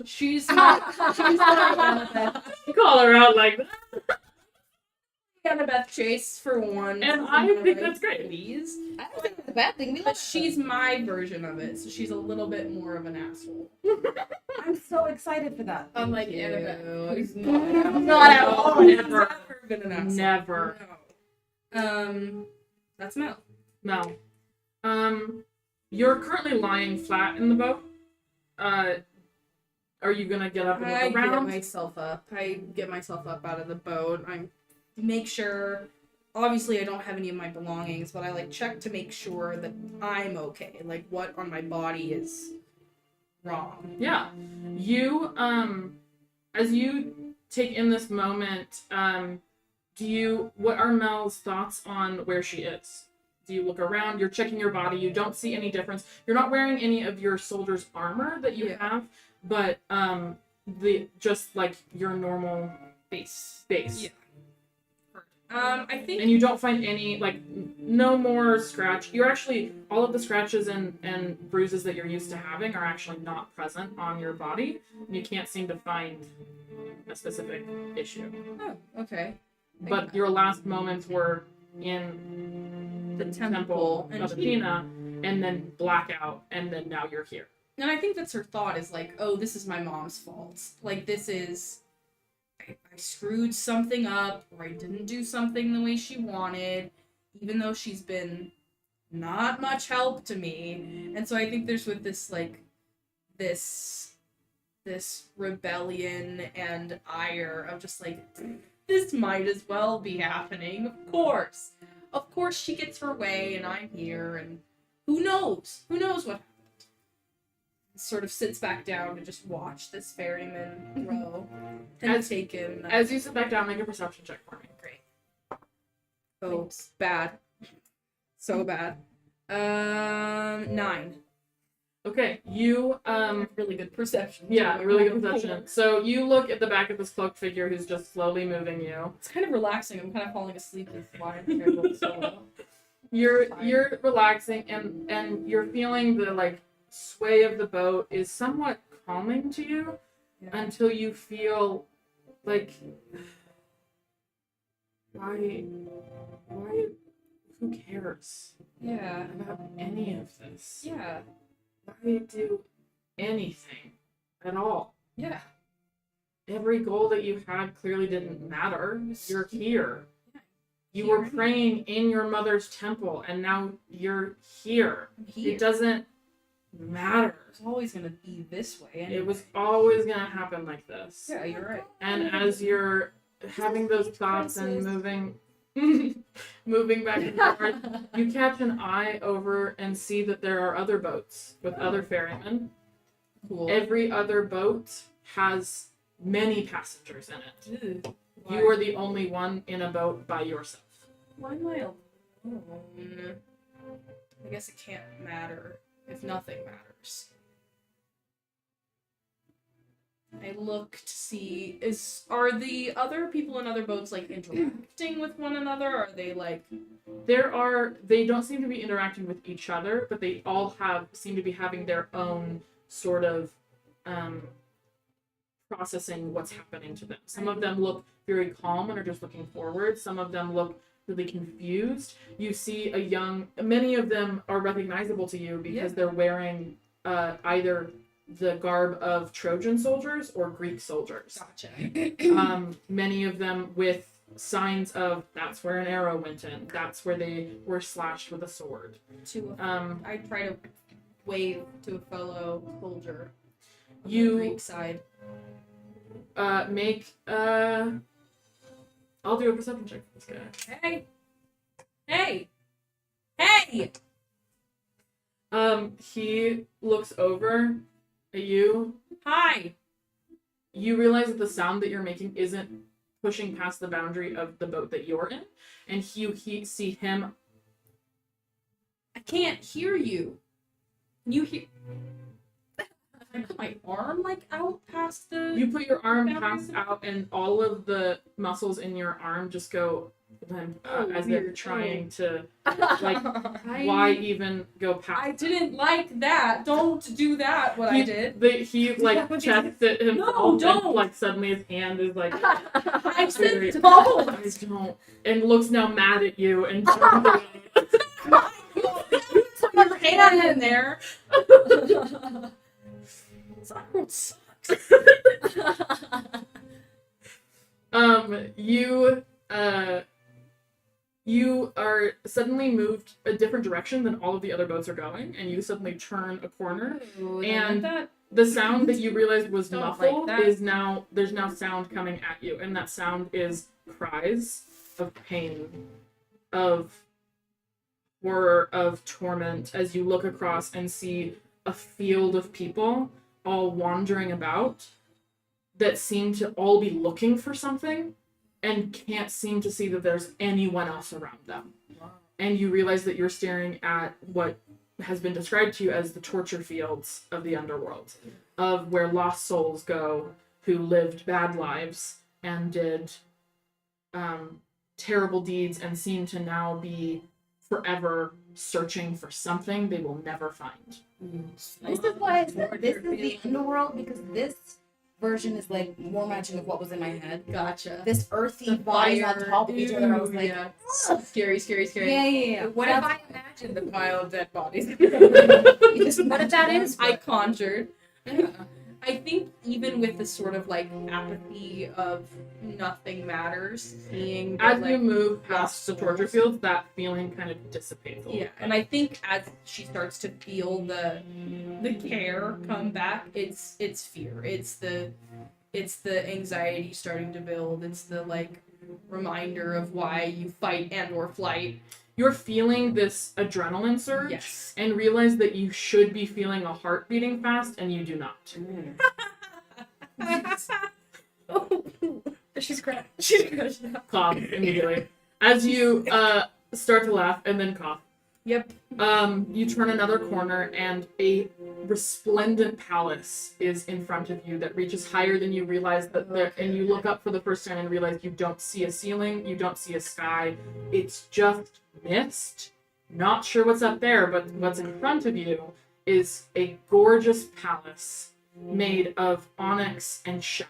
she's my Annabeth. You call her out like that. Annabeth Chase for one. And I think that's great. Please. I don't think it's a bad thing. We But love she's my version of it, so she's a little bit more of an asshole. I'm so excited for that. Unlike Annabeth, who's Not at all. Never. Never been an asshole. Never. No. That's Mel. No. You're currently lying flat in the boat. Are you gonna get up and I look get around? myself up. I get myself up out of the boat. I make sure. Obviously, I don't have any of my belongings, but I like check to make sure that I'm okay. Like what on my body is wrong. Yeah. You, as you take in this moment, what are Mel's thoughts on where she is? Do you look around? You're checking your body. You don't see any difference. You're not wearing any of your soldier's armor that you have, but, just like your normal base. Yeah. I think. And you don't find any, like, no more scratch. You're actually, all of the scratches and bruises that you're used to having are actually not present on your body. And you can't seem to find a specific issue. Oh, okay. But your last moments were in The the temple, temple and of she- Athena, and then blackout, and then now you're here. And I think that's her thought is like, oh, this is my mom's fault. Like, this is. I screwed something up, or I didn't do something the way she wanted, even though she's been not much help to me. And so I think there's with this, like, this rebellion and ire of just like, this might as well be happening. Of course. Of course she gets her way, and I'm here, and who knows? Who knows what happened? Sort of sits back down to just watch this ferryman row and take him. As you sit back down, make a perception check for me. Great. Oh, bad. So bad. 9. Okay, you, Really good perception. yeah, too. really good perception. So you look at the back of this cloaked figure who's just slowly moving you. It's kind of relaxing. I'm kind of falling asleep with flying terrible solo. You're relaxing and you're feeling the like sway of the boat is somewhat calming to you until you feel like why who cares Yeah. about any of this? Yeah. Why do anything at all? Yeah. Every goal that you had clearly didn't matter. You're here. You Here. were praying in your mother's temple, and now you're here. I'm here. It doesn't matter. It's always gonna be this way. Anyway. It was always gonna happen like this. Yeah, you're right. And as you're having those thoughts and moving back and forth, you catch an eye over and see that there are other boats with other ferrymen. Cool. Every other boat has many passengers in it. Ew. You are the only one in a boat by yourself. Why am I alone? I guess it can't matter if nothing matters. I look to see are the other people in other boats like interacting with one another? Are they like They don't seem to be interacting with each other, but they all seem to be having their own sort of processing what's happening to them. Some of them look very calm and are just looking forward. Some of them look really confused. You see many of them are recognizable to you because they're wearing either the garb of Trojan soldiers or Greek soldiers. Gotcha. Many of them with signs of that's where an arrow went in. That's where they were slashed with a sword. I try to wave to a fellow soldier on You- the Greek side. I'll do a perception check for this guy. Hey! He looks over at you. Hi! You realize that the sound that you're making isn't pushing past the boundary of the boat that you're in, and you see him. I can't hear you. Can you hear? I put my arm arm like out past the? You put your arm boundaries? past out, and all of the muscles in your arm just go limp as they're weird. trying to. Like, why even go past? I didn't like that. Don't do that. What I did. He like checks it himself. No, don't. And, like suddenly his hand is like. I said very- don't. I don't. And looks now mad at you and turns away. Put your hand in there. Sucks. You are suddenly moved a different direction than all of the other boats are going, and you suddenly turn a corner. And the sound that you realized was Don't muffled like that. is now there's now sound coming at you, and that sound is cries of pain, of horror, of torment, as you look across and see a field of people all wandering about that seem to all be looking for something and can't seem to see that there's anyone else around them. And you realize that you're staring at what has been described to you as the torture fields of the Underworld, of where lost souls go who lived bad lives and did terrible deeds and seem to now be forever searching for something they will never find. This is why I said this is the Underworld, because this version is like more matching of what was in my head. Gotcha. This earthy The bodies fire. on top of each other. I was like, Yeah. "Ugh." Scary, scary, scary. Yeah. What if I imagined the pile of dead bodies? You just What if that is? I conjured. I think even with the sort of like apathy of nothing matters, seeing the, As like, you move past the lost torture souls. fields, that feeling kind of dissipates a little Yeah, and I think as she starts to feel the care come back, it's fear. It's the anxiety starting to build. It's the like reminder of why you fight and or flight. You're feeling this adrenaline surge Yes. and realize that you should be feeling a heart beating fast and you do not. She's crying. Cough immediately. As you start to laugh and then cough. Yep. You turn another corner and a resplendent palace is in front of you that reaches higher than you realize that there, and you look up for the first time and realize you don't see a ceiling, you don't see a sky. It's just mist. Not sure what's up there, but what's in front of you is a gorgeous palace made of onyx and shadow.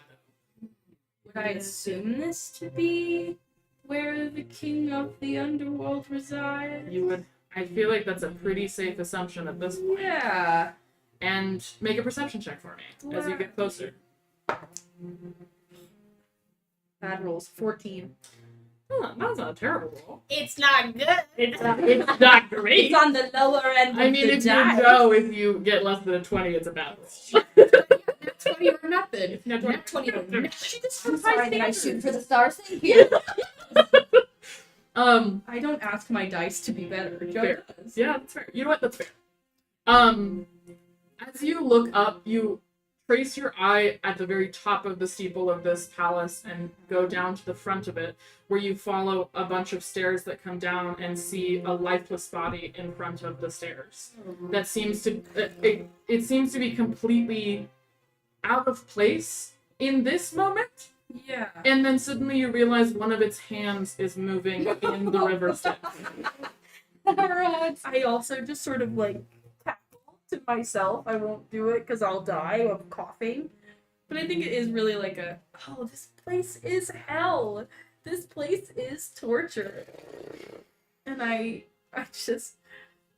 Would I assume this to be where the king of the underworld resides? You would. I feel like that's a pretty safe assumption at this point. Yeah. And make a perception check for me as you get closer. Bad rolls. 14. Oh, that's not a terrible roll. It's not good. It's not great. It's on the lower end I of mean, the if die. you go, if you get less than a 20, it's a bad roll. Not 20 or nothing. Not Not 20 or nothing. She just I'm has high sorry that I standards. shoot for the stars. Thank you. I don't ask my dice to be better. Joe Fair. does. Yeah, that's fair. You know what? That's fair. As you look up, you trace your eye at the very top of the steeple of this palace and go down to the front of it, where you follow a bunch of stairs that come down and see a lifeless body in front of the stairs. That seems to it seems to be completely out of place in this moment. Yeah. And then suddenly you realize one of its hands is moving in the river step. I also just sort of like cackle to myself. I won't do it because I'll die of coughing. But I think it is really like oh, this place is hell. This place is torture. And I just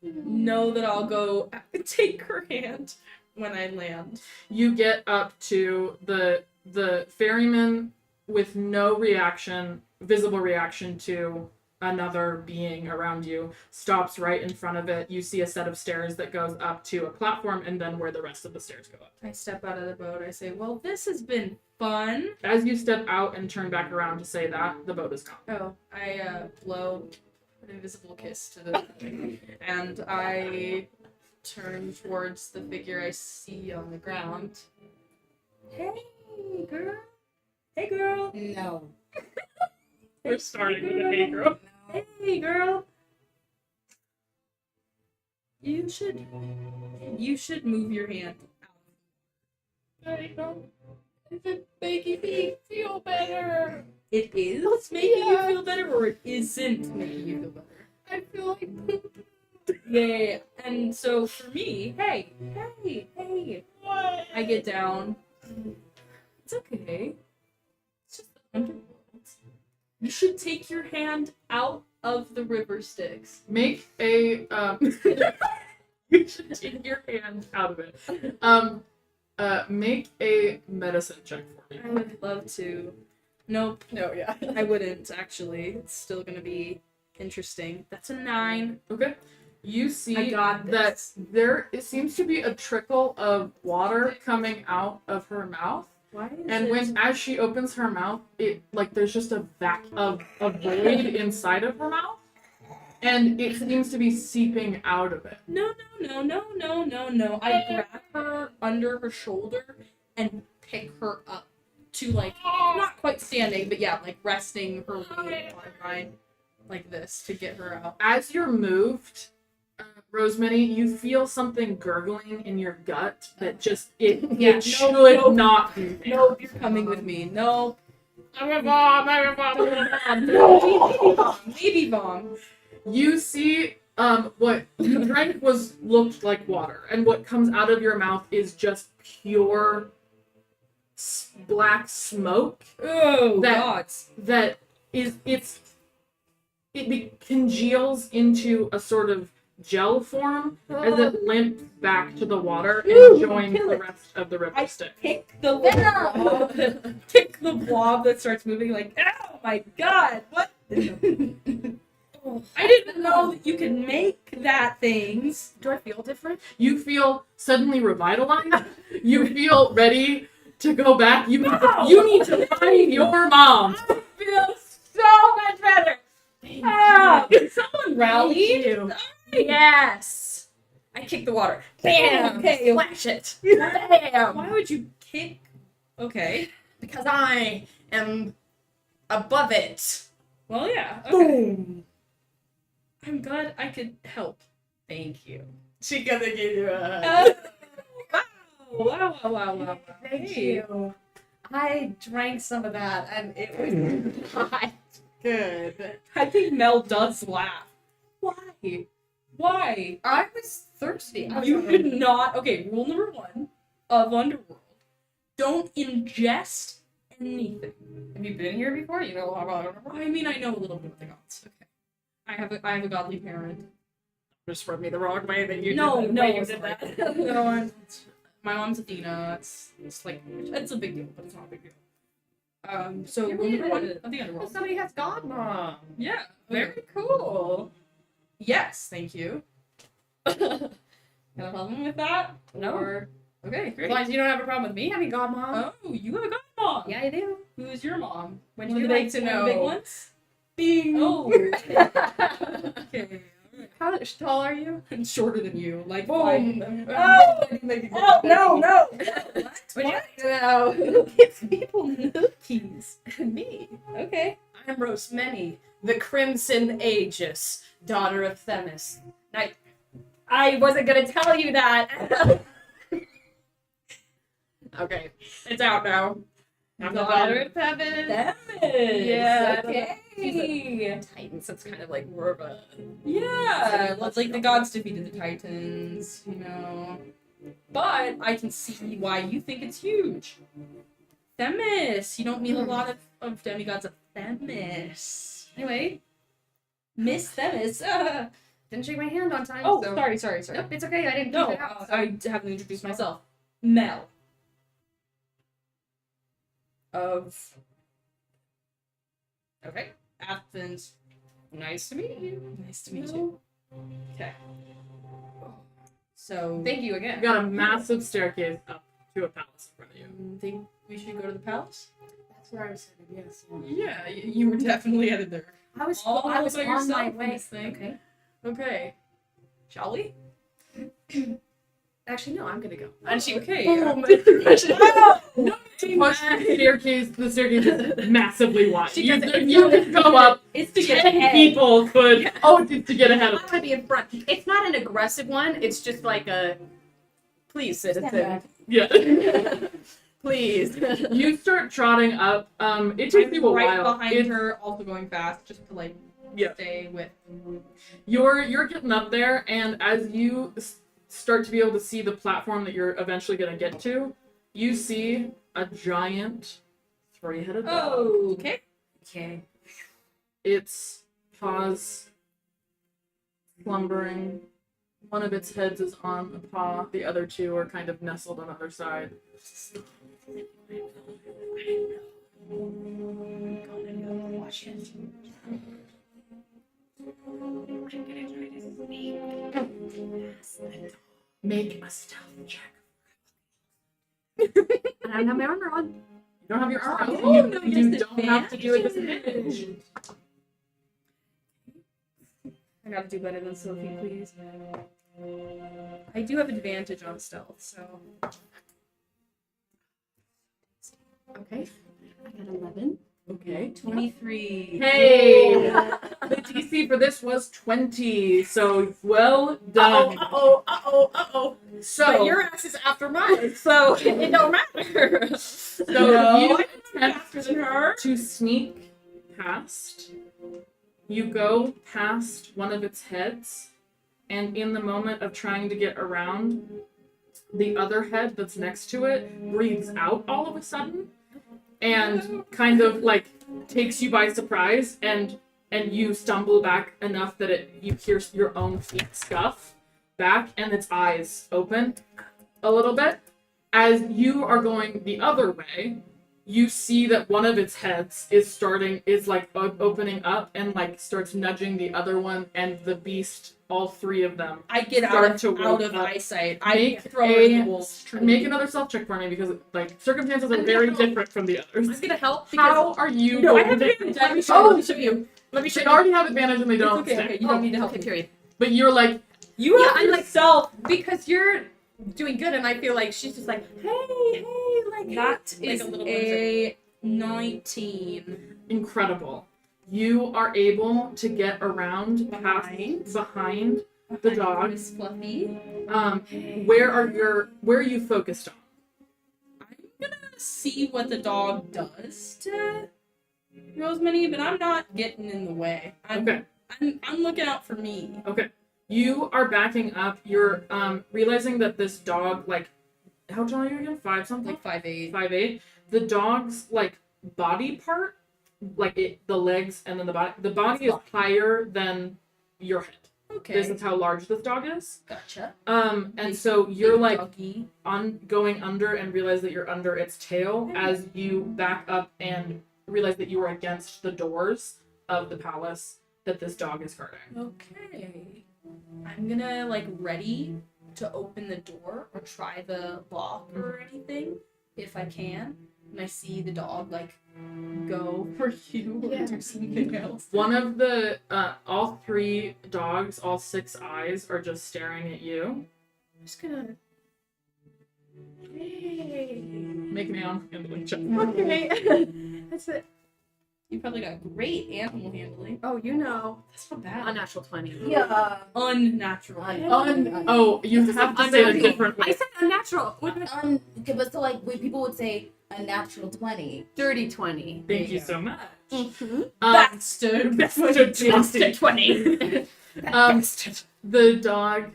know that I'll go take her hand when I land. You get up to the ferryman with no visible reaction to another being around you, stops right in front of it. You see a set of stairs that goes up to a platform and then where the rest of the stairs go up. I step out of the boat. I say, well, this has been fun. As you step out and turn back around to say that, the boat is gone. Oh, I blow an invisible kiss to the and I turn towards the figure I see on the ground. Hey, girl. Hey, girl. No. We're starting with a hey girl. Hey, girl. You should move your hand out. I don't. Is it making me feel better? It is making you feel better, or it isn't making you feel better? I feel like poop. Yeah. And so for me, hey, What? I get down. It's okay. It's just the Underworld. You should take your hand out of the river Styx. Make a you should take your hand out of it. Make a medicine check for me. I would love to. Nope. No, yeah. I wouldn't actually. It's still gonna be interesting. That's a 9. Okay. You see I got that this. it seems to be a trickle of water coming out of her mouth. Why is And as she opens her mouth, it like there's just a void inside of her mouth. And it seems to be seeping out of it. No. I grab her under her shoulder and pick her up to like not quite standing, but yeah, like resting her weight on mine like this to get her out. As you're moved, Rosemary, you feel something gurgling in your gut that just it should not be there. Nope, you're coming with me. Nope. I'm a bomb. Maybe bomb. You see what you drank looked like water, and what comes out of your mouth is just pure black smoke Oh, That- gods. that congeals into a sort of gel form as it limps back to the water and joins the rest of the river Styx. Kick the blob. Kick the blob that starts moving like, oh my god, what? I didn't know that you could make that things. Do I feel different? You feel suddenly revitalized. You feel ready to go back. You need to find your mom. I feel so much better. Ah, someone rally. you. Yes. I kick the water. Bam! Okay. Splash it. Bam. Why would you kick? Okay. Because I am above it. Well, yeah. Okay. Boom. I'm glad I could help. Thank you. She gonna give you a Wow. Thank Hey. you. I drank some of that and it was not good. I think Mel does laugh. Why? Why? I was thirsty. I was You hungry. should not. Okay, rule number 1 of Underworld: don't ingest anything. Have you been here before? You know about I mean, I know a little bit of the gods. Okay, I have a godly parent. just rubbed me the wrong way that you No, did the no, way you it's did like- that. No, my mom's Athena. It's like it's a big deal, but it's not a big deal. So You're rule number 1 weird. of the Well, Underworld. somebody has God Mom. Yeah, very cool. Yes, thank you. Got a problem with that? No. Or... Okay, As great. long as you don't have a problem with me having God Mom. Oh, you have a godmom. Yeah, I do. Who is your mom? Would One of you the like big- to one of the big know? ones? Bing. Oh. Okay. How tall are you? I'm shorter than you. Like Boom. Oh, no. What? Would you like to know? Who gives people nookies? Me. Okay. I'm Rosemary, the Crimson Aegis, daughter of Themis. I wasn't gonna tell you that. Okay, it's out now. I'm the daughter of Themis. Yeah, Okay. Titans. That's kind of like more of a. Yeah, like the gods defeated the Titans, you know. But I can see why you think it's huge. Themis. You don't meet a lot of demigods of Themis. Anyway, Miss Themis. didn't shake my hand on time. Oh, so. sorry. Nope, it's okay. I didn't No, keep it out. So. I haven't introduced myself. Mel. Of Okay. Athens. Nice to meet you. Nice to meet you. Okay. So, Thank you You again. got a massive staircase up to a palace in front of you. think we should go to the palace? That's where I was headed. Yes. Yeah, you were definitely headed there. I was. All I was by on my yourself in way. this thing. Okay. Okay. Shall we? Actually, no. I'm gonna go. And she. Okay. Boom. Push the staircase is massively wide. She You, doesn't- you could go up. It's to get 10 ahead. people could. Oh, to get ahead I of want to be in front. It's not an aggressive one. It's just like a Please, Stand citizen. back. Yeah. Please. You start trotting up. It takes you a right while. behind her, also going fast, just to like Yeah. stay with. You're getting up there, and as you start to be able to see the platform that you're eventually gonna get to, you see a giant three-headed dog. Okay. Okay. Its paws slumbering. One of its heads is on a paw. The other two are kind of nestled on either side. Make a stealth check. And I don't have my armor on. You don't have your arm. Oh, you no you don't have to do a disadvantage. I gotta do better than Sophie, please. I do have advantage on stealth, so. Okay. I got 11. Okay. 23. Hey! The DC for this was 20, so well done. Uh-oh. So, But your ass is after mine, so it don't matter. so No, you I'm attempt after her. to sneak past. You go past one of its heads, and in the moment of trying to get around, the other head that's next to it breathes out all of a sudden, and kind of like takes you by surprise, and you stumble back enough that you hear your own feet scuff back, and its eyes open a little bit. As you are going the other way, you see that one of its heads is opening up and like starts nudging the other one, and the beast, all three of them, I get Start out to of wake up. eyesight. Make I throw her in the wolves. make another self check for me, because like circumstances are very different from the others. I'm gonna help because. How are you No, I going have to- advantage. Let me show Oh, you. Let me show you. Let me show They you. already have advantage and they don't It's okay, stay. okay. You don't need to help Okay, me. period. But you're like, You Yeah, help I'm like- yourself. Because you're doing good, and I feel like she's just like, hey, like That like is a little a 19. incredible. You are able to get around behind the dog. Miss Fluffy. Where are you focused on? I'm gonna see what the dog does to Rosemary, but I'm not getting in the way. Okay. I'm looking out for me. Okay. You are backing up. You're realizing that this dog, like, how tall are you again? 5 something? Like 5'8". 5'8". The dog's like body part, like the legs and then the body is higher than your head. Okay. This is how large this dog is. Gotcha. And Big- so you're Big like doggy. going under and realize that you're under its tail as you back up and realize that you are against the doors of the palace that this dog is guarding. Okay. I'm gonna like ready to open the door or try the lock or anything if I can. And I see the dog like go for you or do something else. One of the all 3 dogs, all 6 eyes are just staring at you. I'm just gonna. Hey. Make an animal handling check. Okay. That's it. You probably got great animal handling. Oh, you know. That's not bad. Unnatural 20. Yeah. Unnatural. Oh, you have to say it a different I way. said unnatural. What did I- Okay, but so like when people would say a natural 20. Dirty 20. Thank you so much. Mm-hmm. Bastard. Bastard 20. The dog,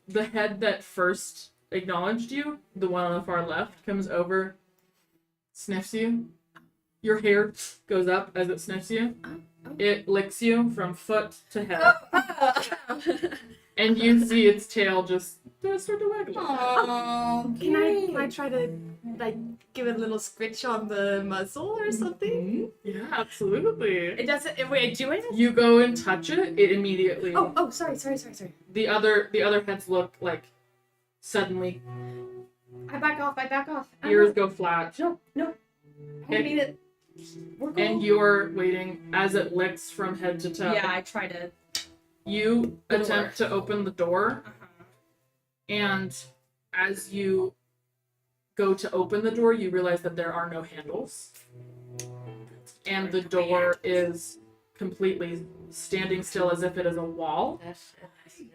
the head that first acknowledged you, the one on the far left, comes over, sniffs you. Your hair goes up as it sniffs you. It licks you from foot to head. And you see its tail just start to waggle. Oh, Can I try to like give it a little scritch on the muzzle or something? Yeah, absolutely. It doesn't. Wait, do it? You go and touch it, it immediately. Oh, sorry. The other heads look like suddenly I back off. ears go flat. No. I Okay. need it. We're cool. And you're waiting as it licks from head to toe. Yeah, I try to. You The attempt to open the door, and as you go to open the door, you realize that there are no handles. And the door is completely standing still as if it is a wall.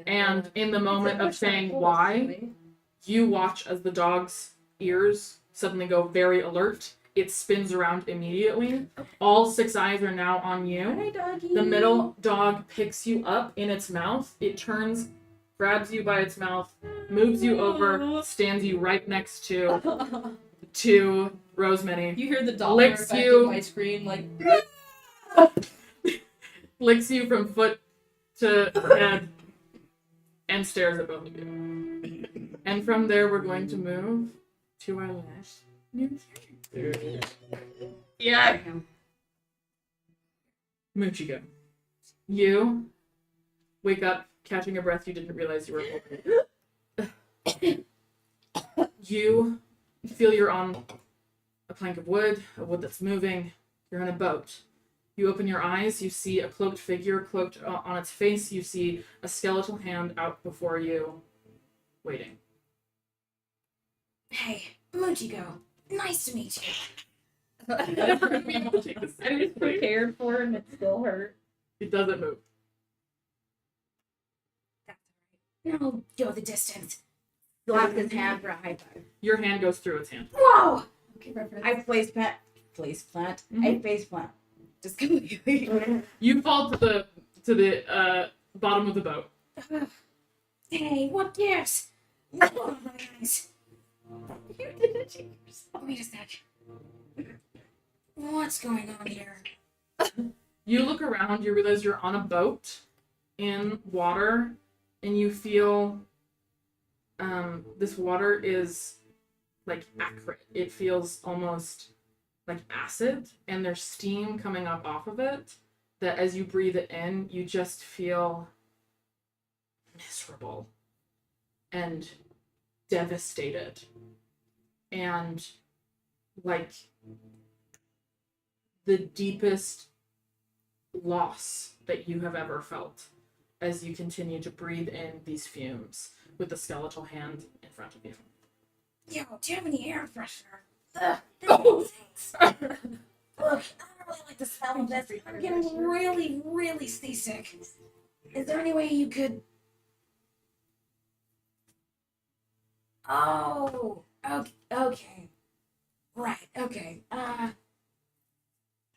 And in the moment of saying why, You watch as the dog's ears suddenly go very alert. It spins around immediately. All 6 eyes are now on you. Hi, doggy. The middle dog picks you up in its mouth. It turns, grabs you by its mouth, moves you over, stands you right next to Rosemary, You hear the dollar Licks effect you. of my scream, like, licks you from foot to head, and stares at both of you. And from there, we're going to move to our last new character. Yeah. Moochigo. You wake up catching a breath you didn't realize you were holding. You feel you're on a plank of wood, a wood that's moving. You're on a boat. You open your eyes, you see a cloaked figure, cloaked on its face. You see a skeletal hand out before you, waiting. Hey, Moochigo. Nice to meet you. Never gonna be able to take this I was prepared for it and it still hurt. It doesn't move. Now go the distance. Slap his hand for a high five. Your hand goes through its hand. Whoa! Okay, reference. I face plant. Mhm. I face plant. Just completely. You fall to the bottom of the boat. Hey, what gives? Oh my eyes. You didn't change yourself. Wait a sec. What's going on here? You look around, you realize you're on a boat in water, and you feel this water is like acrid. It feels almost like acid, and there's steam coming up off of it that as you breathe it in, you just feel miserable and devastated and like the deepest loss that you have ever felt as you continue to breathe in these fumes with the skeletal hand in front of you. Yo, do you have any air freshener? Ugh, thanks. Look, I don't really like the smell of this. I'm getting really, really seasick. Is there any way you could... Oh, okay. Right, okay. I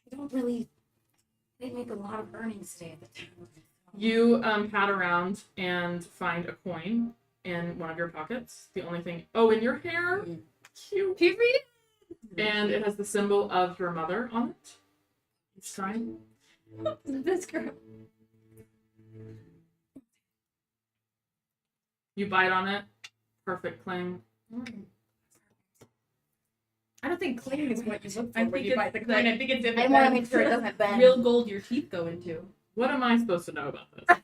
didn't make a lot of earnings today at the time. You pat around and find a coin in one of your pockets. The only thing... Oh, in your hair? Cute. And it has the symbol of your mother on it. It's trying. This girl. You bite on it. Perfect cling. I don't think clean is what you look for I when think you it's bite the like- coin. I think it's if I it want to bends. make sure it doesn't bend. Real gold your teeth go into. What am I supposed to know about this?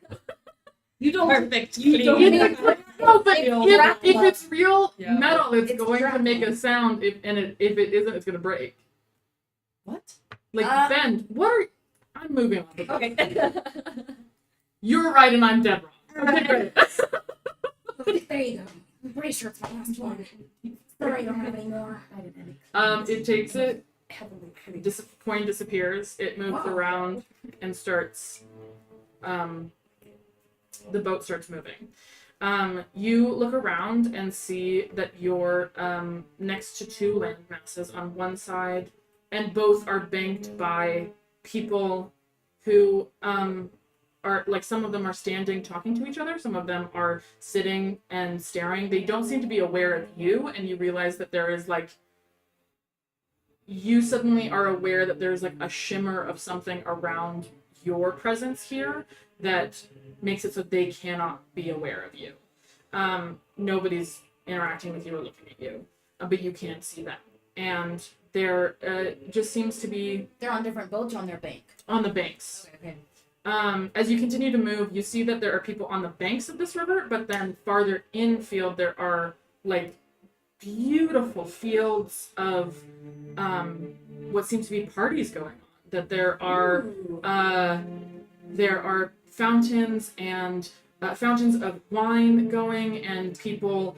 You don't. Perfect. You don't. No, but if Dracula. it's real Yeah. metal, it's It's going to make a Dracula. sound. If it isn't, it's going to break. What? Like, Ben, what are... I'm moving on. Okay. You're right and I'm dead wrong. Okay, great. There you go. I'm pretty sure it's my last one. Sorry, I don't have any more. It takes it. Heavily. Coin disappears. It moves Wow. around and starts. The boat starts moving. You look around and see that you're next to 2 land masses on one side, and both are banked by people who are like, some of them are standing talking to each other, some of them are sitting and staring. They don't seem to be aware of you, and you realize that there is like, you suddenly are aware that there's like a shimmer of something around your presence here that makes it so they cannot be aware of you. Nobody's interacting with you or looking at you, but you can't see them. And there just seems to be... They're on different boats or on their bank. On the banks. Okay. As you continue to move, you see that there are people on the banks of this river, but then farther infield there are like beautiful fields of what seems to be parties going on. That there are fountains and fountains of wine going, and people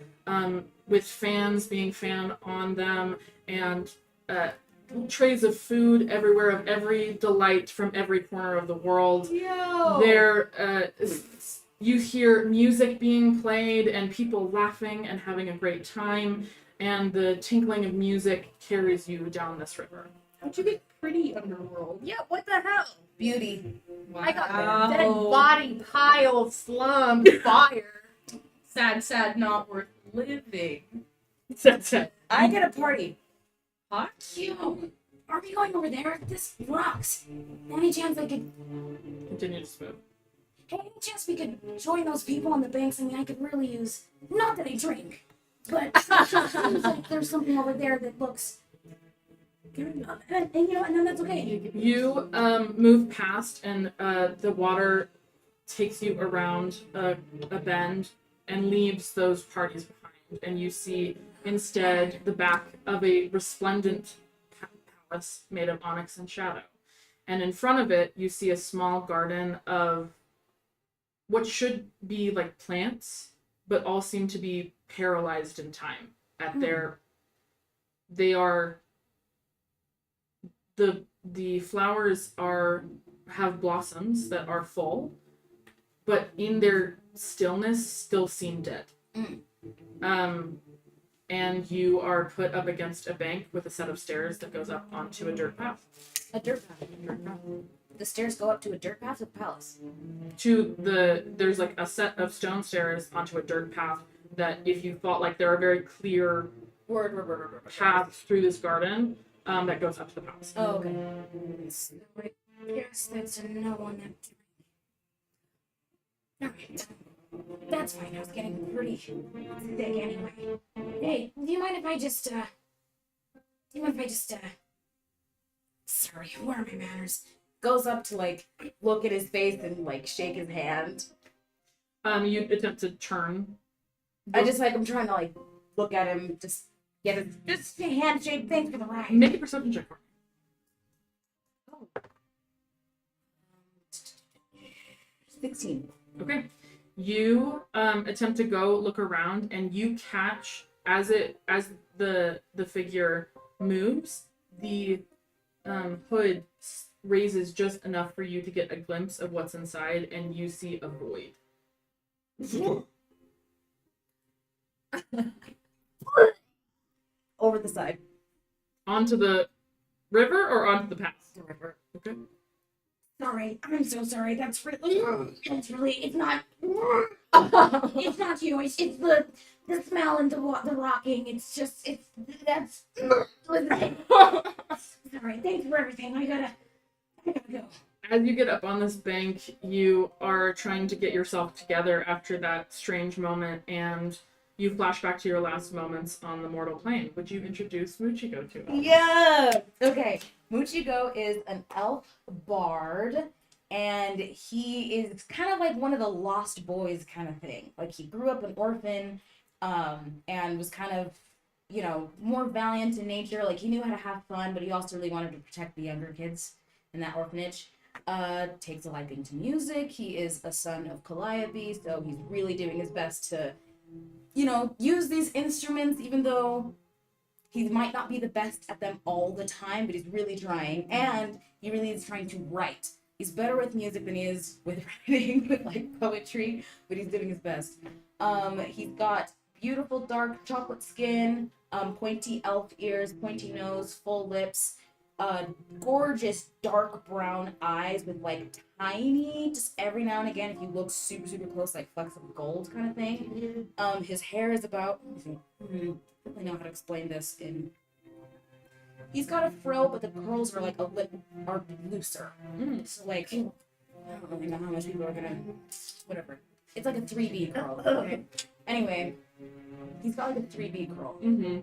with fans being fanned on them, and trays of food everywhere of every delight from every corner of the world. Yo. There, you hear music being played and people laughing and having a great time, and the tinkling of music carries you down this river. How'd you get pretty Underworld? Yeah, what the hell? Beauty. I got the dead body pile, slum, fire. Sad, not worth living. That's it. I get a party. Hot? Yo, are we going over there? This rocks. Any chance I could? Continue to smooth. Hey, any chance we could join those people on the banks? I mean, I could really use. Not that I drink, but it seems like there's something over there that looks. And you know, and then that's okay. You move past, and the water takes you around a bend and leaves those parties behind. And you see instead the back of a resplendent palace made of onyx and shadow. And in front of it, you see a small garden of what should be like plants, but all seem to be paralyzed in time. They are. The flowers have blossoms that are full, but in their stillness still seem dead. And you are put up against a bank with a set of stairs that goes up onto a dirt path. A dirt path. The stairs go up to a dirt path to the palace. There's like a set of stone stairs onto a dirt path that, if you thought, like, there are very clear paths through this garden that goes up to the palace. Oh, okay. So I guess that's a no on that. Alright. That's fine. I was getting pretty sick anyway. Hey, do you mind if I just, Sorry, where are my manners? Goes up to, like, look at his face and, like, shake his hand. You attempt to turn. I just, like, I'm trying to, like, look at him, just get a handshake. Thanks for the ride. Make a perception check for me. 16. Okay. You attempt to go look around, and you catch as the figure moves, the hood raises just enough for you to get a glimpse of what's inside, and you see a void. Over the side. Onto the river or onto the path? The river. Okay. Sorry, I'm so sorry. It's not. It's not you. It's the smell and the rocking. That's. Sorry. Thanks for everything. I gotta go. As you get up on this bank, you are trying to get yourself together after that strange moment, and you flash back to your last moments on the mortal plane. Would you introduce Muchigo to us? Yeah. Okay. Muchigo is an elf bard, and he is kind of like one of the lost boys kind of thing. Like, he grew up an orphan, and was kind of, you know, more valiant in nature. Like, he knew how to have fun, but he also really wanted to protect the younger kids in that orphanage. Takes a liking to music. He is a son of Calliope, so he's really doing his best to, you know, use these instruments, even though he might not be the best at them all the time, but he's really trying, and he really is trying to write. He's better with music than he is with writing, with, like, poetry, but he's doing his best. He's got beautiful dark chocolate skin, pointy elf ears, pointy nose, full lips, gorgeous dark brown eyes with, like, tiny, just every now and again, if you look super, super close, like flecks of gold kind of thing. His hair is about, I don't know how to explain this he's got a fro, but the curls are like are looser. So, like, I don't really know how much people are gonna, whatever. It's like a 3B curl. Okay. Anyway, he's got like a 3B curl,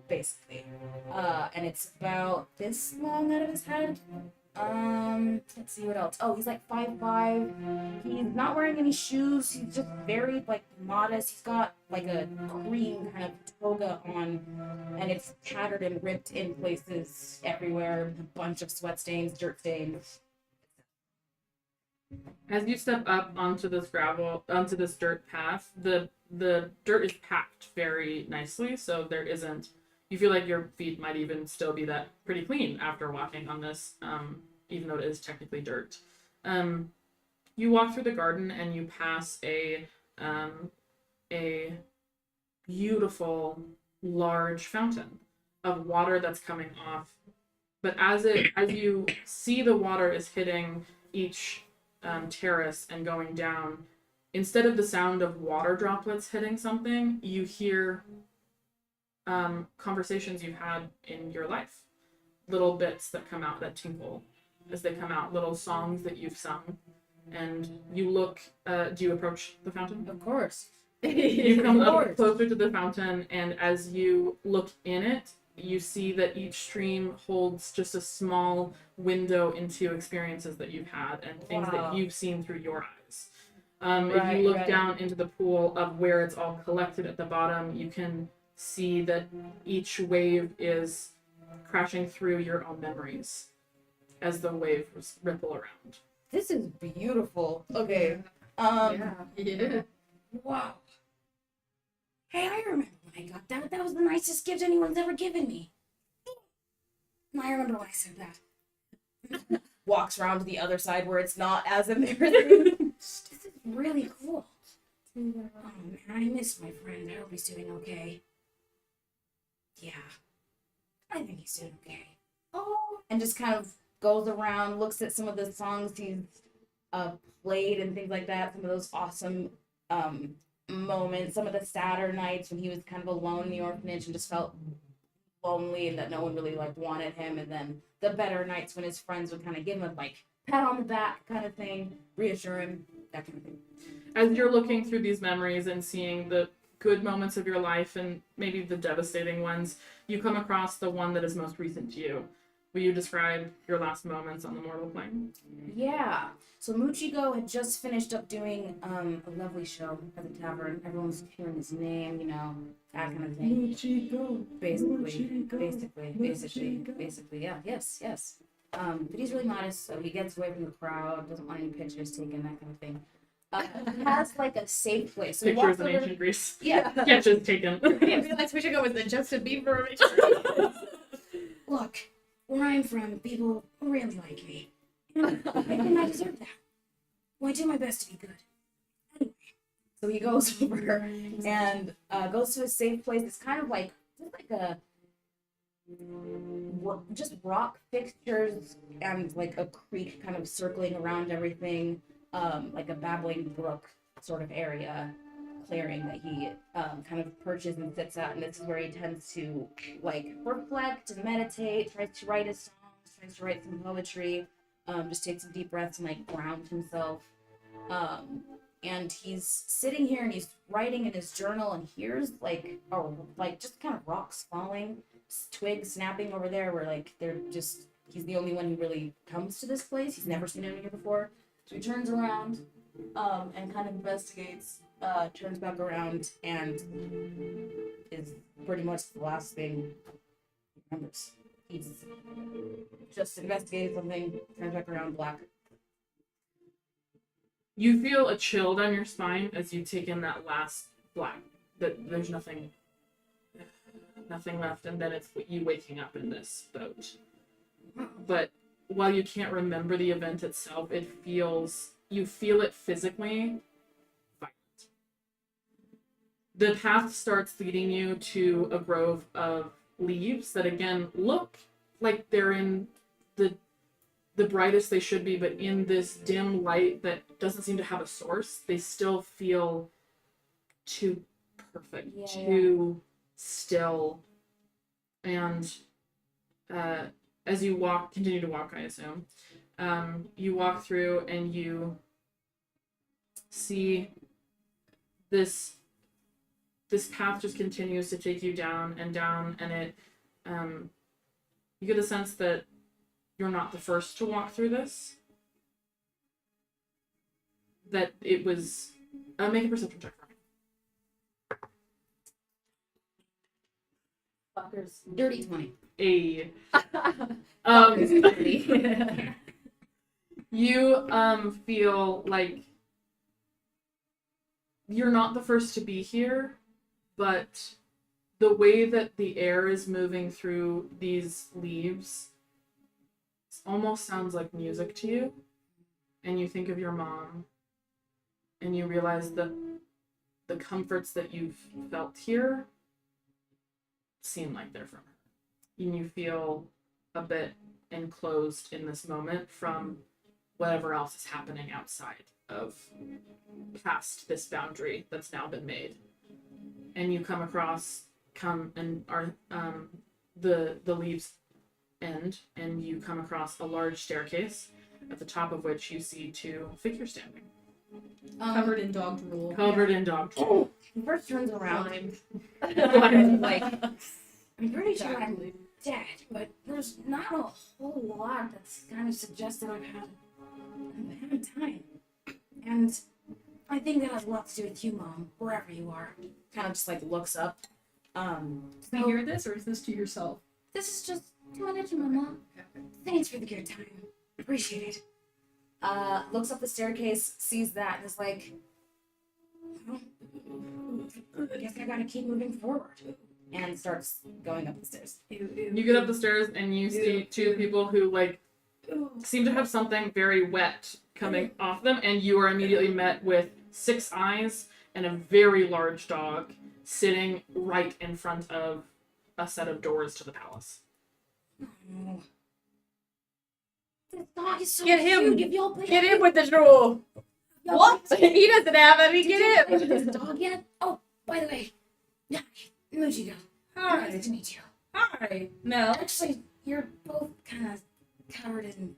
basically. And it's about this long out of his head. Let's see what else. Oh, he's like 5'5". He's not wearing any shoes. He's just very, like, modest. He's got like a cream kind of toga on, and it's tattered and ripped in places everywhere. A bunch of sweat stains, dirt stains. As you step up onto this dirt path, the dirt is packed very nicely, so there isn't. You feel like your feet might even still be that pretty clean after walking on this, even though it is technically dirt. You walk through the garden and you pass a a beautiful large fountain of water that's coming off. But as you see the water is hitting each terrace and going down, instead of the sound of water droplets hitting something, you hear conversations you've had in your life. Little bits that come out that tinkle as they come out, little songs that you've sung. And you look, do you approach the fountain? Of course. You come up closer to the fountain, and as you look in it, you see that each stream holds just a small window into experiences that you've had and things that you've seen through your eyes. If you look down into the pool of where it's all collected at the bottom, you can see that each wave is crashing through your own memories as the waves ripple around. This is beautiful. Okay. Yeah. Wow. Hey, I remember when I got that. That was the nicest gift anyone's ever given me. I remember when I said that. Walks around to the other side where it's not as embarrassing. This is really cool. Oh man, I miss my friend. I hope he's doing okay. Yeah. I think he's doing okay. Oh. And just kind of goes around, looks at some of the songs he's played and things like that. Some of those awesome moments, some of the sadder nights when he was kind of alone in the orphanage and just felt lonely and that no one really like wanted him, and then the better nights when his friends would kind of give him a like pat on the back kind of thing, reassure him, that kind of thing. As you're looking through these memories and seeing the good moments of your life and maybe the devastating ones, you come across the one that is most recent to you. Will you describe your last moments on the mortal plane? Yeah. So Muchigo had just finished up doing a lovely show at the tavern. Everyone was hearing his name, you know, that kind of thing. Muchigo. Basically, yeah, yes. But he's really modest, so he gets away from the crowd, doesn't want any pictures taken, that kind of thing. He has like a safe place. So Pictures in ancient Greece. Yeah. Sketches taken. I didn't realize we should go with the Justin Bieber. Look, where I'm from, people really like me. And I deserve that. Well, I do my best to be good. Anyway, so he goes over and goes to a safe place. It's kind of like a just rock fixtures and like a creek kind of circling around everything, like a babbling brook sort of area, clearing that he kind of perches and sits at, and this is where he tends to like reflect and meditate, tries to write his songs, tries to write some poetry, just take some deep breaths and like ground himself. And he's sitting here and he's writing in his journal and hears like just kind of rocks falling, twigs snapping over there where like they're just, he's the only one who really comes to this place. He's never seen anyone here before. So he turns around and kind of investigates, turns back around, and is pretty much the last thing he remembers. He's just investigated something, turns back around, black. You feel a chill down your spine as you take in that last black. That there's nothing left, and then it's you waking up in this boat. But while you can't remember the event itself, you feel it physically violent. The path starts leading you to a grove of leaves that again look like they're in the brightest they should be, but in this dim light that doesn't seem to have a source, they still feel too perfect, too still. And as you continue to walk, I assume, you walk through and you see this path just continues to take you down, and it you get a sense that you're not the first to walk through this. That it was make a perception check for me. Fuckers. Dirty 20. You feel like you're not the first to be here, but the way that the air is moving through these leaves almost sounds like music to you, and you think of your mom, and you realize that the comforts that you've felt here seem like they're from her. And you feel a bit enclosed in this moment from whatever else is happening outside of past this boundary that's now been made. And you come and are the leaves end, and you come across a large staircase, at the top of which you see two figures standing. Covered in dog drool. Covered in dog drool. First turns around. Like, I'm pretty sure I'm dead, but there's not a whole lot that's kind of suggested I've had a bad time. And I think that has a lot to do with you, Mom, wherever you are. Kind of just like looks up. do you hear this, or is this to yourself? This is just to mention, Mama. Thanks for the good time. Appreciate it. Looks up the staircase, sees that, and is like, well, I guess I gotta keep moving forward. And starts going up the stairs. You get up the stairs and you see two people who like seem to have something very wet coming off them, and you are immediately met with 6 eyes and a very large dog sitting right in front of a set of doors to the palace. Oh. This dog is so Get him! cute. If y'all play get in with the drool. y'all What? He doesn't have any. Did Get you play in. with this dog yet? Oh, by the way, yeah, Moochie girl. Nice Hi. to meet you. Hi. Mel, Actually, you're both kind of covered in.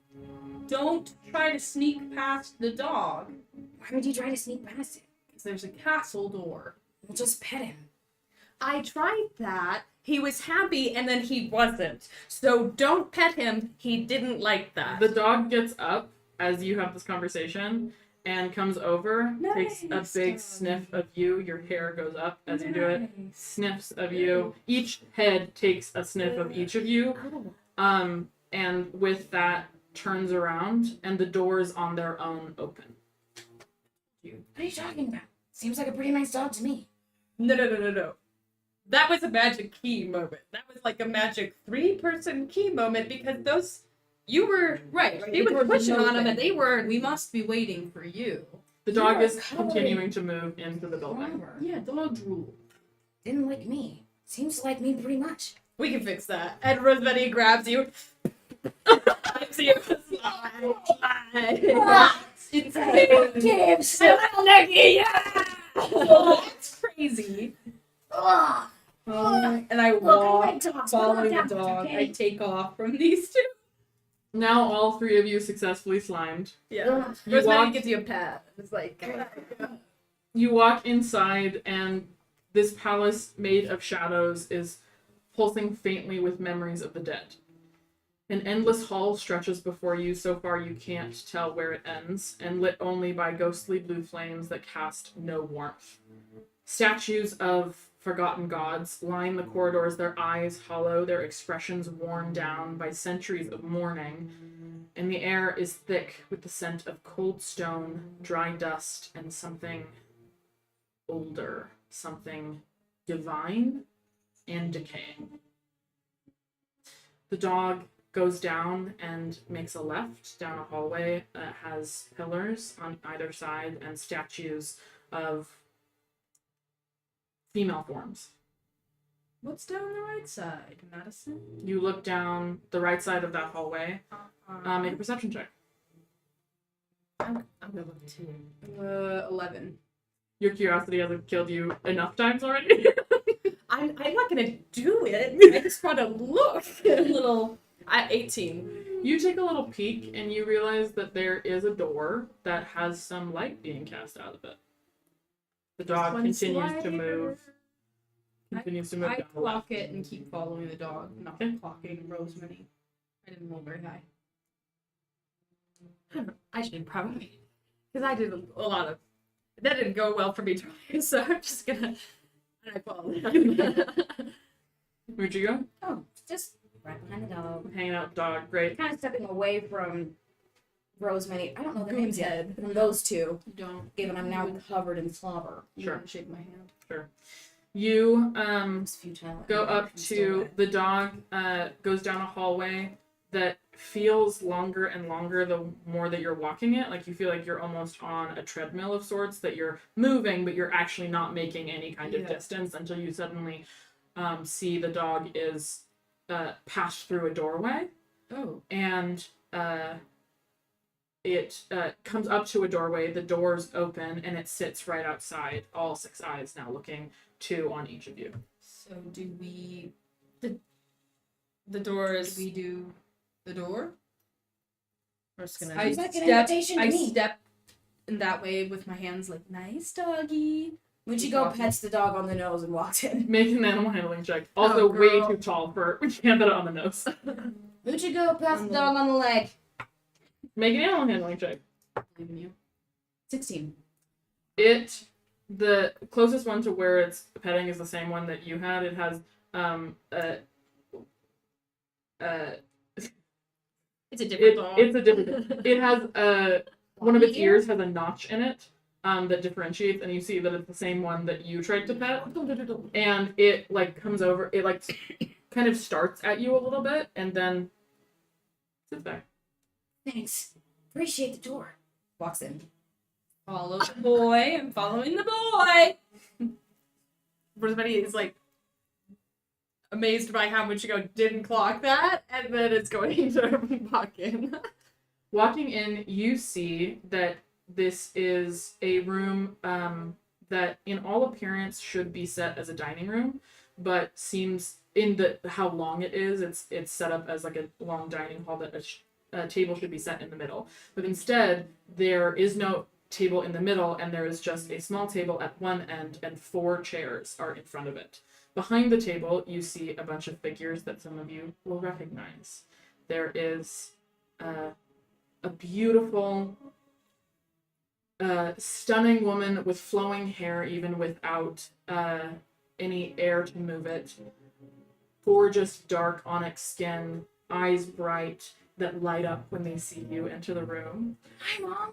don't try to sneak past the dog. Why would you try to sneak past it? Because there's a castle door. We'll just pet him. I tried that. He was happy and then he wasn't. So don't pet him. He didn't like that. The dog gets up as you have this conversation and comes over, takes a Nice big dog. sniff of you. Your hair goes up as you do it. Sniffs of you. Each head takes a sniff of each of you. And with that, turns around, and the doors on their own open. What are you talking about? Seems like a pretty nice dog to me. No. That was a magic key moment. That was like a magic 3-person key moment because those, you were right. He was pushing on them and they were. We must be waiting for you. The dog You're is covered. continuing to move into the building. Clever. Yeah, dog drool. Didn't like me. Seems to like me pretty much. We can fix that. And Rosemary grabs you. Grabs you. Gibbs! That's crazy. Ugh. And I Look, I walk, like dogs, but following the not that much, dog. okay? I take off from these two. Now all 3 of you successfully slimed. Yeah. Ugh. You Rosemary walk, gives you a pat. It's like, you walk inside, and this palace made of shadows is pulsing faintly with memories of the dead. An endless hall stretches before you, so far you can't tell where it ends, and lit only by ghostly blue flames that cast no warmth. Statues of forgotten gods line the corridors, their eyes hollow, their expressions worn down by centuries of mourning, and the air is thick with the scent of cold stone, dry dust, and something older, something divine and decaying. The dog goes down and makes a left down a hallway that has pillars on either side and statues of female forms. What's down the right side, Madison? You look down the right side of that hallway. Make a perception check. I'm gonna look too. 11. Your curiosity hasn't killed you enough times already. I'm not gonna do it. I just want to look. A little. At 18. You take a little peek and you realize that there is a door that has some light being cast out of it. The dog One continues to slider. move. Continues to move I down the clock left. it and keep following the dog, not Okay. clocking Rosemary. I didn't roll very high. I should probably. Because I did a lot of. That didn't go well for me trying, so I'm just gonna. I follow. Where'd you go? Oh, just right behind the dog. Hanging out with the dog. Great. Kind of stepping away from Rosemary. I don't know the Goon's names yet. head. From those two, You don't. given I'm now covered in slobber. You Sure. don't shake my hand. You It's futile. go up I'm still to wet. the dog, goes down a hallway that feels longer and longer the more that you're walking it. Like you feel like you're almost on a treadmill of sorts, that you're moving, but you're actually not making any kind of distance until you suddenly see the dog is passed through a doorway. Oh. And it comes up to a doorway, the doors open, and it sits right outside, all 6 eyes now looking 2 on each of you. So do we... The door is... We do the door. We're just gonna... Sounds like an invitation to I me. step in that way with my hands like, nice doggy. Muchiko pets the dog on the nose and walks in. Make an animal handling check. Also, way too tall for we can't put it on the nose. Muchiko pets the dog on the leg. Make an animal handling check. Believe in you. 16. The closest one to where it's petting is the same one that you had. It has It's a different dog. it's a different. It has one of its ears has a notch in it that differentiates, and you see that it's the same one that you tried to pet. And it like comes over. It like kind of starts at you a little bit, and then sits back. Thanks. Appreciate the tour. Walks in. Follow the boy. I'm following the boy. Everybody is like amazed by how much you didn't clock that, and then it's going to walk in. Walking in, you see that this is a room that, in all appearance, should be set as a dining room, but seems in the how long it is, it's set up as like a long dining hall that a table should be set in the middle. But instead, there is no table in the middle, and there is just a small table at one end, and 4 chairs are in front of it. Behind the table, you see a bunch of figures that some of you will recognize. There is a beautiful, stunning woman with flowing hair, even without any air to move it. Gorgeous, dark onyx skin, eyes bright, that light up when they see you enter the room. Hi, Mom.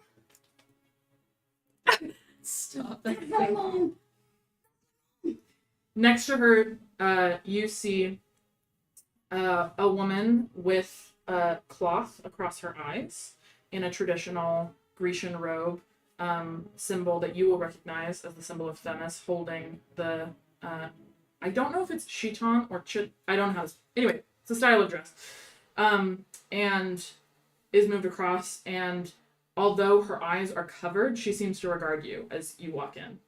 Stop Hi, Mom. Next to her, you see a woman with cloth across her eyes in a traditional Grecian robe, symbol that you will recognize as the symbol of Themis, holding the, I don't know if it's chiton or I don't know how anyway, it's a style of dress, and is moved across, and although her eyes are covered, she seems to regard you as you walk in.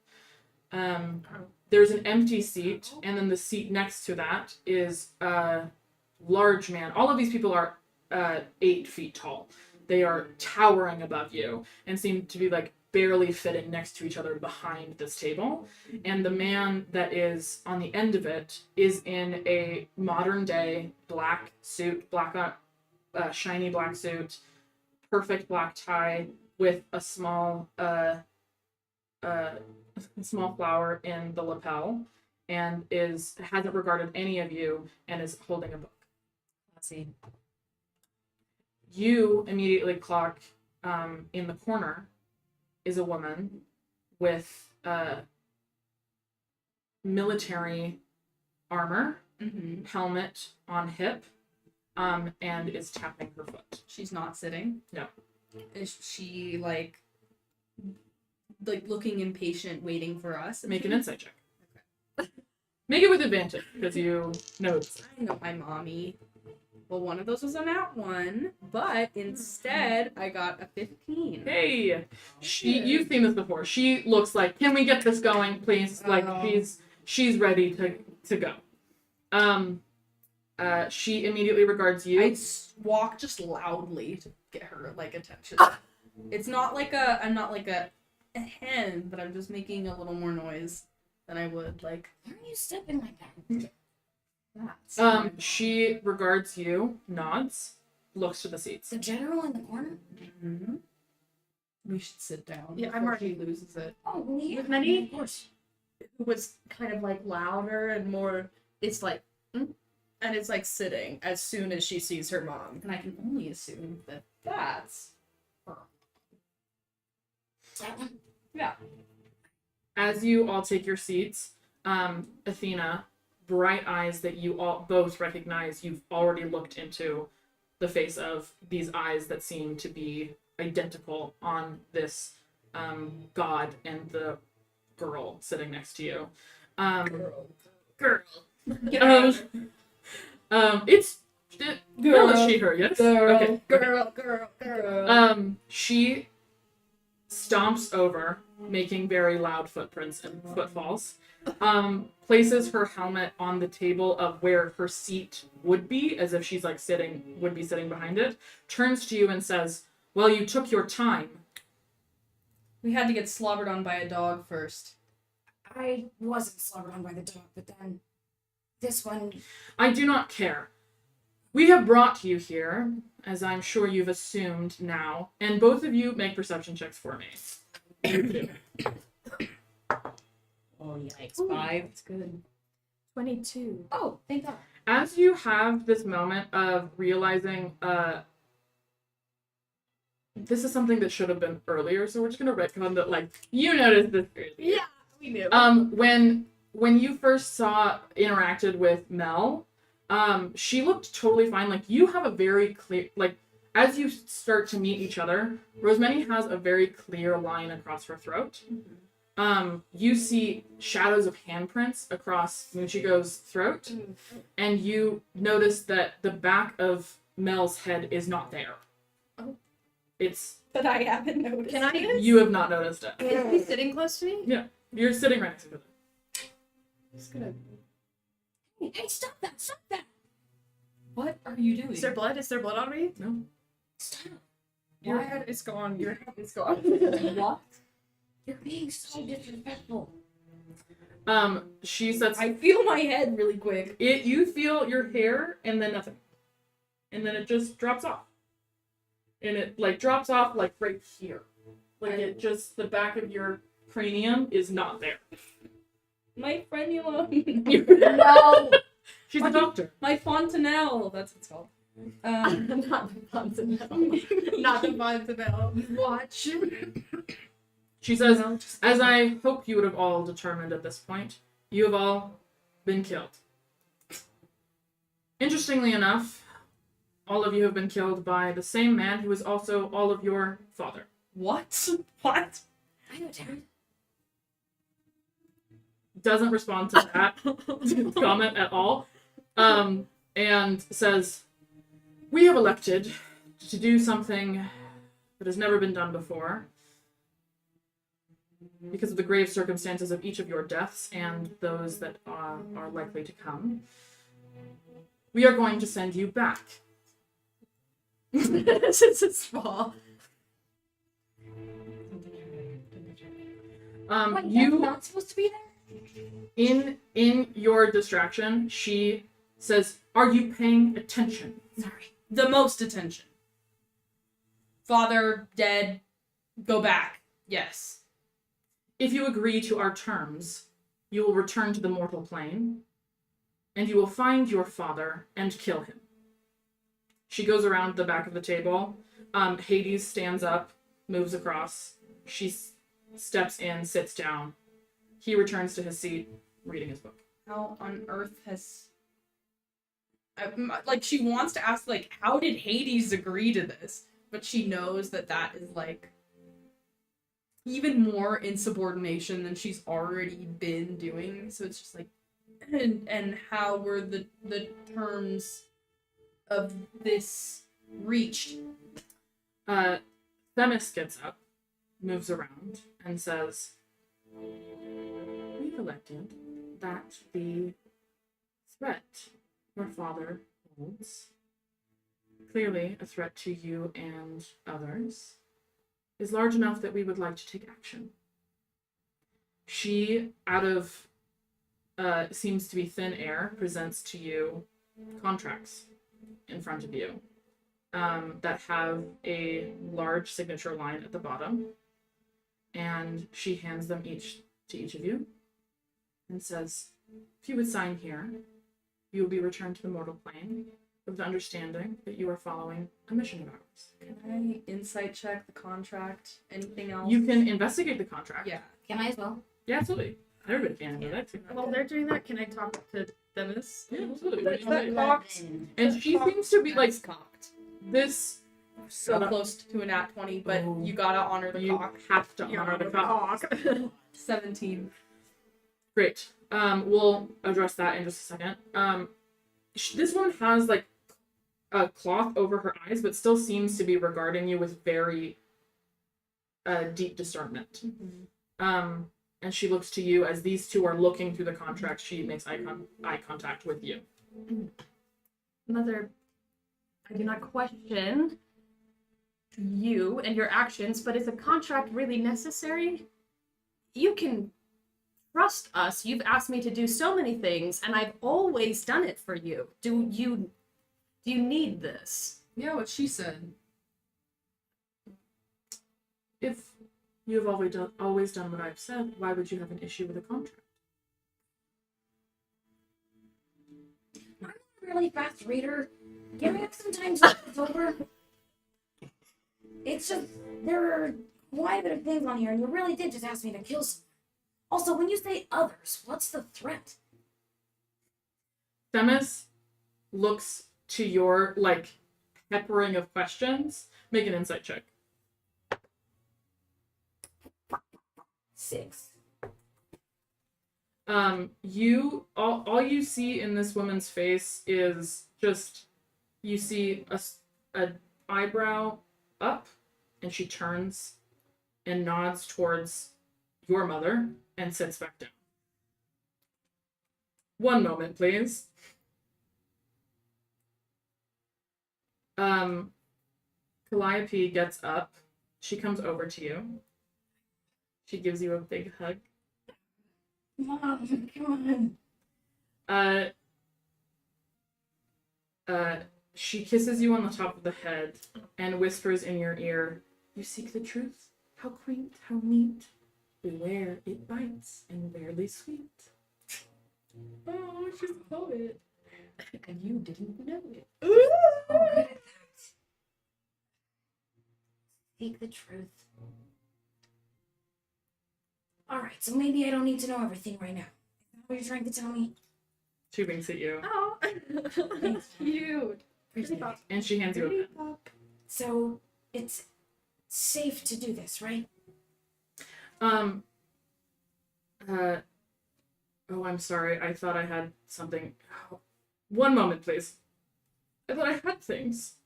There's an empty seat, and then the seat next to that is a large man. All of these people are 8 feet tall. They are towering above you and seem to be like barely fitting next to each other behind this table. And the man that is on the end of it is in a modern day black suit, shiny black suit, perfect black tie with a small flower in the lapel, and hasn't regarded any of you and is holding a book. Let's see. You immediately clock in the corner is a woman with military armor, helmet on hip, and is tapping her foot. She's not sitting. No. Is she like looking impatient, waiting for us? Make an insight check. Okay. Make it with advantage because you know it's. I know my mommy. Well, one of those was a nat 1, but instead I got a 15. Hey, you've seen this before. She looks like, can we get this going, please? Like she's ready to go. She immediately regards you. I walk just loudly to get her attention. It's not I'm not like a hen, but I'm just making a little more noise than I would Why are you stepping like that? She regards you, nods, looks to the seats. The general in the corner? Mm-hmm. We should sit down. Yeah, before she loses it. Oh, well, yeah. Honey? Of course. Who was kind of louder and more. It's and it's sitting as soon as she sees her mom. And I can only assume that that's her. That one? Yeah. As you all take your seats, Athena, bright eyes that you all both recognize, you've already looked into the face of these eyes that seem to be identical on this god and the girl sitting next to you. Girl. It's Mel is she, her, yes? Okay. Girl. She stomps over, making very loud footprints and footfalls. Places her helmet on the table of where her seat would be, as if she's like would be sitting behind it. Turns to you and says, "Well, you took your time." We had to get slobbered on by a dog first. I wasn't slobbered on by the dog, but then this one. I do not care. We have brought you here, as I'm sure you've assumed now, and both of you make perception checks for me. Oh, yikes. 5. It's good. 22. Oh, thank God. As you have this moment of realizing, this is something that should have been earlier, so we're just gonna retcon that, like, you noticed this earlier. Yeah, we knew. When you first interacted with Mel, she looked totally fine. Like, you have a very clear, like, as you start to meet each other, Rosemary has a very clear line across her throat. You see shadows of handprints across Muchigo's throat, and you notice that the back of Mel's head is not there. Oh. It's... But I haven't noticed. Can I? You have not noticed it. Is he sitting close to me? Yeah, you're sitting right next to it. Just gonna. Hey, stop that! Stop that! What are you doing? Is there blood? Is there blood on me? No. Stop! Your head is gone. Your head is gone. What? You're being so disrespectful. She says, I feel my head really quick. you feel your hair and then nothing. And then it just drops off. And it, like, drops off, like, right here. Like, it just, the back of your cranium is not there. My frenulum. No! She's a doctor. My fontanelle. That's what it's called. Not the fontanelle. Not the fontanelle. Watch. She says, as I hope you would have all determined at this point, you have all been killed. Interestingly enough, all of you have been killed by the same man who is also all of your father. What? What? I know, Darren. Doesn't respond to that comment at all. And says, we have elected to do something that has never been done before. Because of the grave circumstances of each of your deaths and those that are likely to come, we are going to send you back. This is small. What, You that's not supposed to be there? in your distraction, she says, "Are you paying attention?" Sorry. The most attention. Father, dead, go back. Yes. If you agree to our terms, you will return to the mortal plane, and you will find your father and kill him. She goes around the back of the table. Hades stands up, moves across. She steps in, sits down. He returns to his seat, reading his book. How on earth has... like, she wants to ask, like, how did Hades agree to this? But she knows that that is, like, even more insubordination than she's already been doing. So it's just like, and how were the terms of this reached? Themis gets up, moves around, and says, we've elected that the threat your father holds, clearly a threat to you and others, is large enough that we would like to take action. She, out of seems to be thin air, presents to you contracts in front of you that have a large signature line at the bottom, and she hands them each to each of you and says, if you would sign here, you will be returned to the mortal plane with the understanding that you are following a mission of ours. Can I insight check the contract? Anything else? You can investigate the contract. Yeah. Can I as well? Yeah, absolutely. Everybody can do that too. While they're doing that, can I talk to Themis? Yeah, absolutely. That box. And she seems to be like, cocked. This So close to a nat 20, but Oh. you gotta honor the you cock. have to You honor the gotta cock. 17. Great. We'll address that in just a second. This one has like a cloth over her eyes, but still seems to be regarding you with very deep discernment. And she looks to you as these two are looking through the contract. She makes eye contact with you. Mother, I do not question you and your actions, but is a contract really necessary? You can trust us. You've asked me to do so many things, and I've always done it for you. Do you need this? Yeah, what she said. If you have always done what I've said, why would you have an issue with a contract? I'm a really fast reader. Can we have some time to look this over? It's just, there are quite a bit of things on here, and you really did just ask me to kill someone. Also, when you say others, what's the threat? Themis looks to your, like, peppering of questions. Make an insight check. 6. All you see in this woman's face is just, you see a eyebrow up, and she turns and nods towards your mother and sits back down. One moment, please. Calliope gets up. She comes over to you. She gives you a big hug. Mom, come on. She kisses you on the top of the head and whispers in your ear, "You seek the truth? How quaint, how neat. Beware, it bites and rarely sweet." Oh, she's a poet. And you didn't know it. So good at that. Speak the truth. Alright, so maybe I don't need to know everything right now. Is that what you're trying to tell me? She winks at you. Oh, cute. And she hands you a pen. So, it's safe to do this, right? Oh, I'm sorry. I thought I had something. Oh, one moment, please. I thought I had things.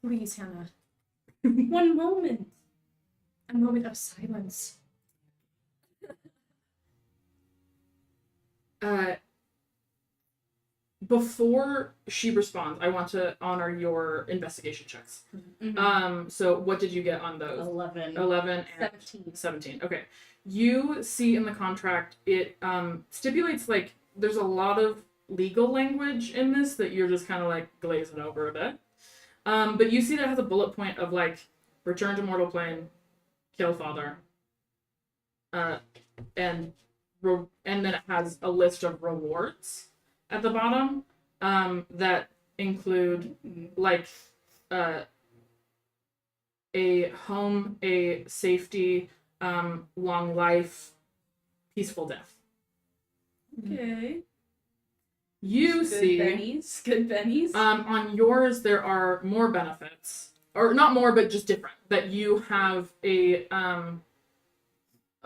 Please, Hannah. One moment. A moment of silence. Before she responds, I want to honor your investigation checks. So what did you get on those? 11. 11 and 17. Okay. You see in the contract, it stipulates, like, there's a lot of legal language in this that you're just kind of, like, glazing over a bit. But you see that it has a bullet point of, like, return to mortal plane, kill father, and then it has a list of rewards at the bottom that include, like, a home, a safety, long life, peaceful death. Okay. You Good see, bennies. Good bennies. on yours there are more benefits, or not more, but just different. That you have a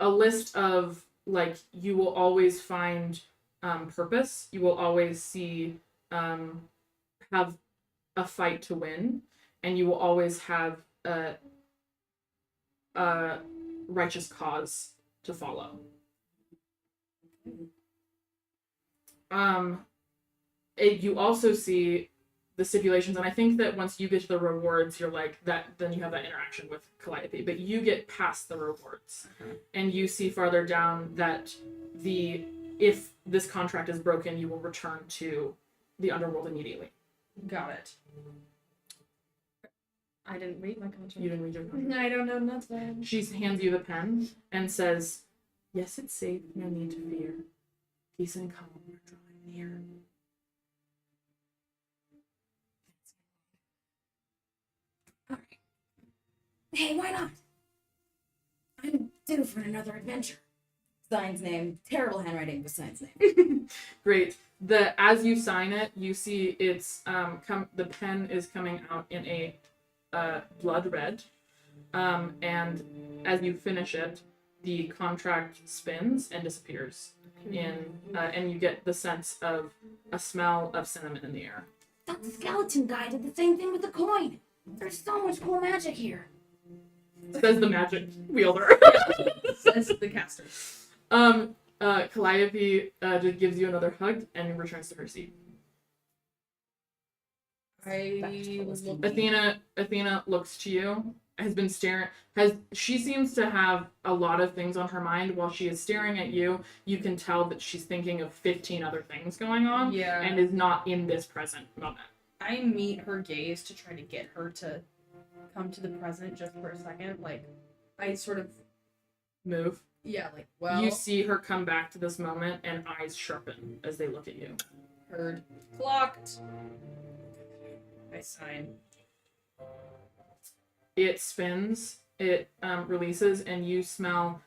list of, like, you will always find purpose. You will always see have a fight to win, and you will always have a righteous cause to follow. You also see the stipulations, and I think that once you get to the rewards, you're like that. Then you have that interaction with Calliope, but you get past the rewards, and you see farther down that if this contract is broken, you will return to the Underworld immediately. Got it. I didn't read my contract. You didn't read your contract. I don't know nothing. She hands you the pen and says, "Yes, it's safe. No need to fear. Peace and calm are drawing near." Alright. Hey, why not? I'm due for another adventure. Sign's name. Terrible handwriting, but Sign's name. Great. As you sign it, you see it's the pen is coming out in a blood red, and as you finish it, the contract spins and disappears. And you get the sense of a smell of cinnamon in the air. That skeleton guy did the same thing with the coin. There's so much cool magic here. Says the magic wielder. Says the caster. Calliope just gives you another hug and returns to her seat. Athena looks to you, has been staring, she seems to have a lot of things on her mind while she is staring at you. You can tell that she's thinking of 15 other things going on and is not in this present moment. I meet her gaze to try to get her to come to the present just for a second. Like, I sort of move. Yeah, like, well. You see her come back to this moment and eyes sharpen as they look at you. Heard. Clocked. I sign. It spins, it releases, and you smell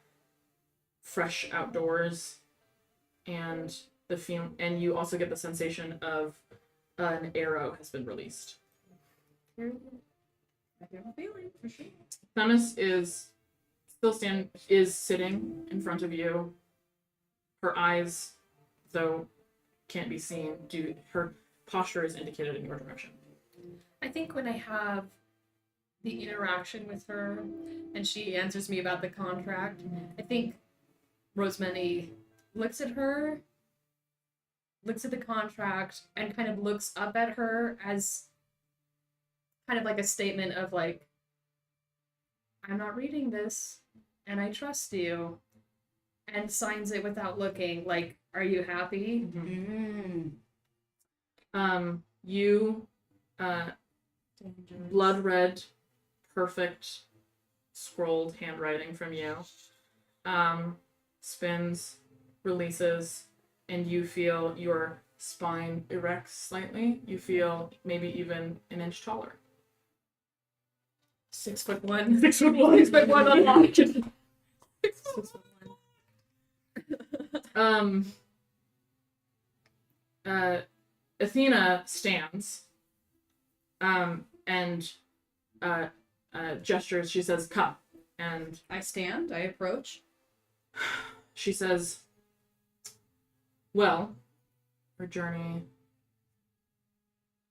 fresh outdoors, and and you also get the sensation of an arrow has been released. I have a feeling for sure. Themis is sitting in front of you. Her eyes, though can't be seen, her posture is indicated in your direction. I think when I have the interaction with her and she answers me about the contract, I think Rosemary looks at her, looks at the contract, and kind of looks up at her as kind of like a statement of like, I'm not reading this and I trust you, and signs it without looking. Like, are you happy? You blood red, perfect scrolled handwriting from you spins, releases, and you feel your spine erects slightly. You feel maybe even an inch taller. 6'1". 6'1". 6'1" unlocked. 6'1". Athena stands and gestures. She says, "Come." And I stand, I approach. She says, "Well, our journey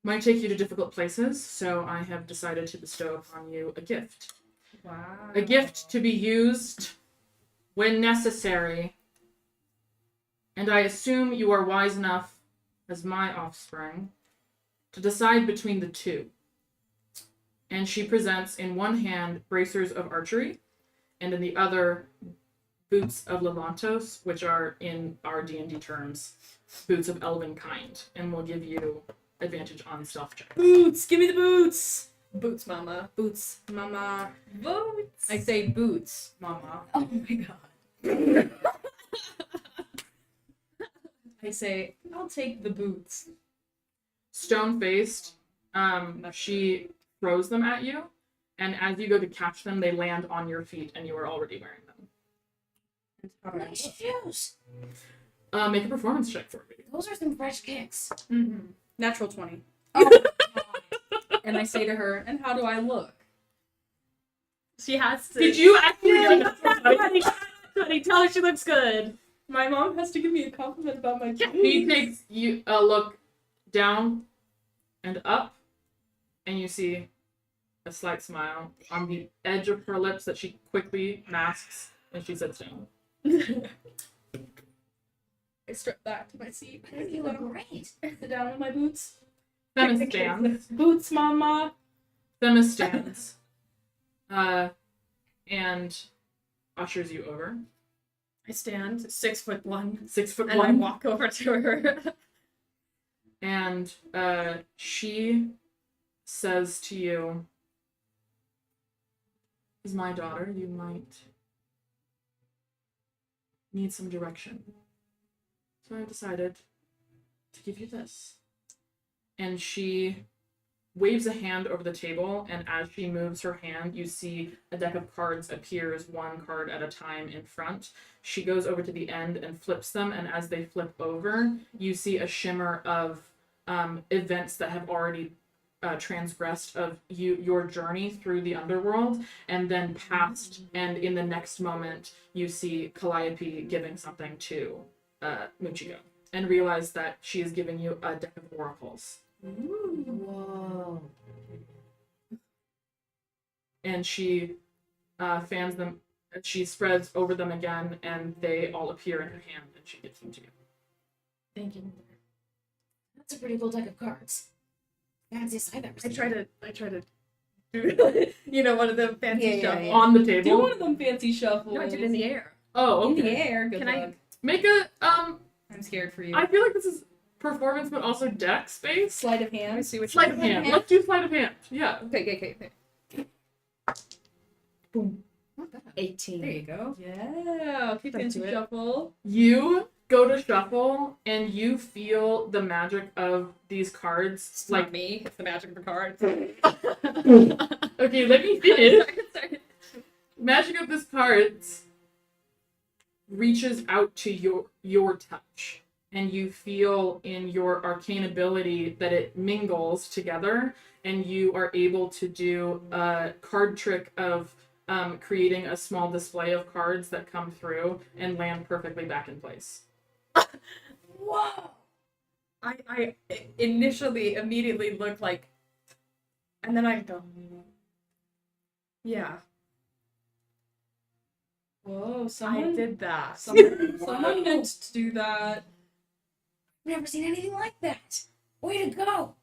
might take you to difficult places, so I have decided to bestow upon you a gift. Wow. A gift to be used when necessary. And I assume you are wise enough, as my offspring, to decide between the two." And she presents in one hand bracers of archery, and in the other boots of Levantos, which are in our D&D terms, boots of elven kind, and will give you advantage on stealth checks. Boots! Give me the boots! Boots, mama. Boots, mama. Boots. I say boots, mama. Oh my god. I say, I'll take the boots. Stone-faced, she throws them at you, and as you go to catch them, they land on your feet, and you are already wearing them. Nice shoes. Make a performance check for me. Those are some fresh kicks. Mm-hmm. Natural 20. Oh, And I say to her, and how do I look? She has to. Did you actually get Honey, tell her she looks good. My mom has to give me a compliment about my kids. He takes you a look down and up, and you see a slight smile on the edge of her lips that she quickly masks, and she sits down. I strip back to my seat. you look great. Sit down with my boots. Themis stands. Boots, mama. Themis stands. And ushers you over. I stand 6'1", 6'1". and I walk over to her. And she says to you, "As my daughter, you might need some direction. So I decided to give you this." And she waves a hand over the table, and as she moves her hand, you see a deck of cards appears one card at a time in front. She goes over to the end and flips them, and as they flip over, you see a shimmer of events that have already transgressed of your journey through the underworld, and then past, and in the next moment, you see Calliope giving something to Muchiko, and realize that she is giving you a deck of oracles. Whoa. And she fans them, she spreads over them again, and they all appear in her hand, and she gives them to you. Thank you. That's a pretty cool deck of cards. Fanciest I've ever I seen. try to do, one of them fancy Yeah, yeah, shuffles. yeah. On the Do table. one of them fancy shuffles. No, I did it in the air. Oh, In the okay. air. Good Can I- luck. Make a I'm scared for you. I feel like this is performance, but also deck space. Sleight of Let me hand. see which Sleight of hand. Let's do sleight of hand. Yeah. Okay. Boom. Not bad. 18. There you go. Yeah. Okay, Let's fancy do it. shuffle. You go to shuffle, and you feel the magic of these cards. It's not me. It's the magic of the cards. Okay, let me finish. Sorry. Magic of this cards reaches out to your touch, and you feel in your arcane ability that it mingles together, and you are able to do a card trick of creating a small display of cards that come through and land perfectly back in place. Whoa! I initially immediately looked like, and then I go, yeah. Whoa, I someone did that. someone meant to do that. Never seen anything like that. Way to go.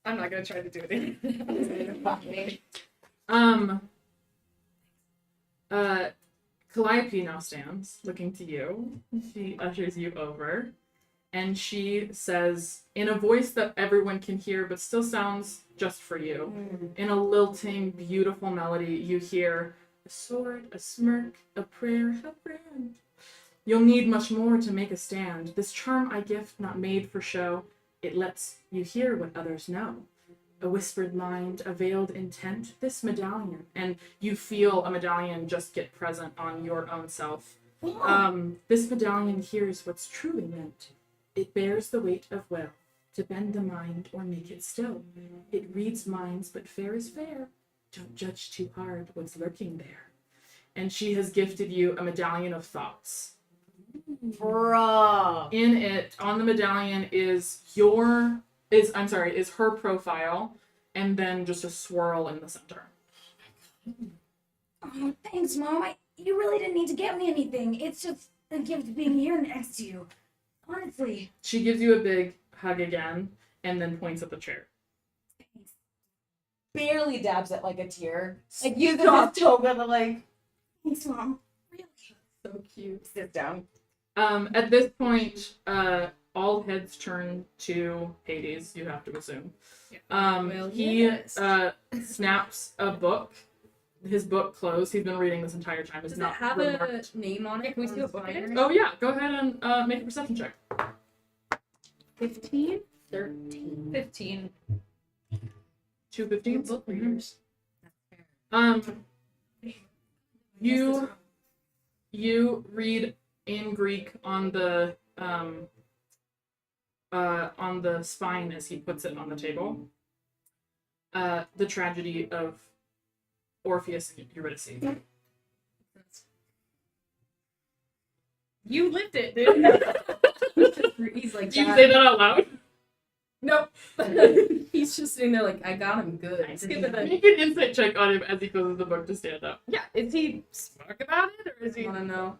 I'm not gonna try to do it. Calliope now stands, looking to you. She ushers you over, and she says, in a voice that everyone can hear but still sounds just for you, in a lilting, beautiful melody, you hear a sword, a smirk, a prayer, how grand. You'll need much more to make a stand. This charm I gift, not made for show, it lets you hear what others know. A whispered mind, a veiled intent, this medallion. And you feel a medallion just get present on your own self. This medallion hears what's truly meant. It bears the weight of will, to bend the mind or make it still. It reads minds, but fair is fair. Don't judge too hard what's lurking there. And she has gifted you a medallion of thoughts. Bro. In it, on the medallion is her profile, and then just a swirl in the center. Oh, thanks, Mom. You really didn't need to get me anything. It's just a gift being here next to you. Honestly. She gives you a big hug again, and then points at the chair. Barely dabs at like a tear. Like uses his toga to like Thanks, Mom. Really? So cute. sit down. At this point, all heads turn to Hades, you have to assume. Well, He yes. snaps a book. His book closed. He's been reading this entire time. It's Does it not have remarked. a name on it? Can we on see a the book in spine? it? Oh yeah, go ahead and make a perception check. 15? 13. 15. 2 15s? Book readers. You read in Greek on the spine as he puts it on the table. The tragedy of Orpheus and Eurydice. You lived it, dude. He's like, Did you say that out loud? Nope. He's just sitting there like, I got him good. I Skip didn't it. Make an insight check on him as he closes the book to stand up. Yeah, is he smart about it or is he? I don't know.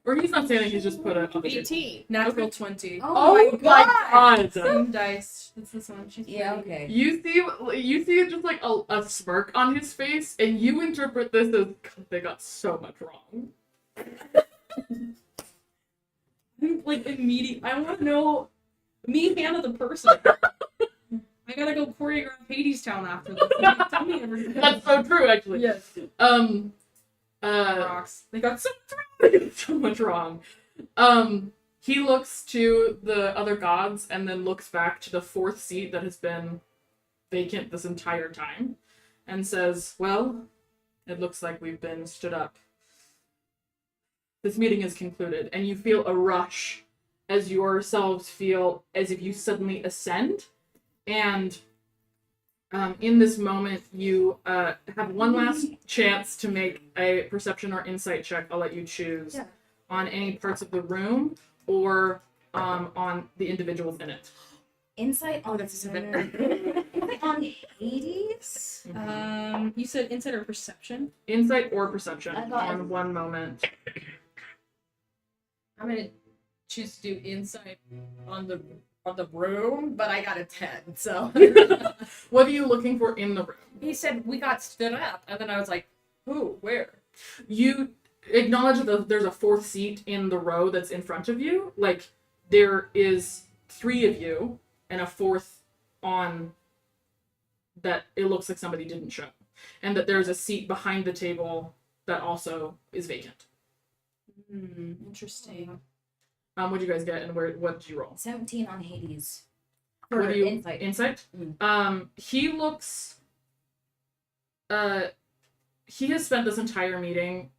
Or he's not standing, he's just put it on the table. 18. Natural 20. Oh my god! Same dice. It's this one. She's Yeah, pretty. okay. You see just like a smirk on his face, and you interpret this as God, they got so much wrong. I'm like immediate. I want to know me, Hannah, the person. I gotta go choreograph Hades Town after this. Tell me everything. That's so true, actually. Yes. Rocks. They got so much wrong. He looks to the other gods and then looks back to the fourth seat that has been vacant this entire time and says, well, it looks like we've been stood up. This meeting is concluded, and you feel a rush as yourselves feel as if you suddenly ascend. And in this moment, you have one last chance to make a perception or insight check. I'll let you choose on any parts of the room or on the individuals in it. Insight on Insight on Hades? You said insight or perception? Insight or perception I thought- on one moment. I'm gonna choose to do insight on the room, but I got a 10, so. What are you looking for in the room? He said we got stood up, and then I was like, who? Where? You acknowledge that there's a fourth seat in the row that's in front of you. Like, there is 3 of you and a fourth on that it looks like somebody didn't show. And that there's a seat behind the table that also is vacant. Interesting. What'd you guys get and what did you roll? 17 on Hades. What do you Insight. Insight? He looks he has spent this entire meeting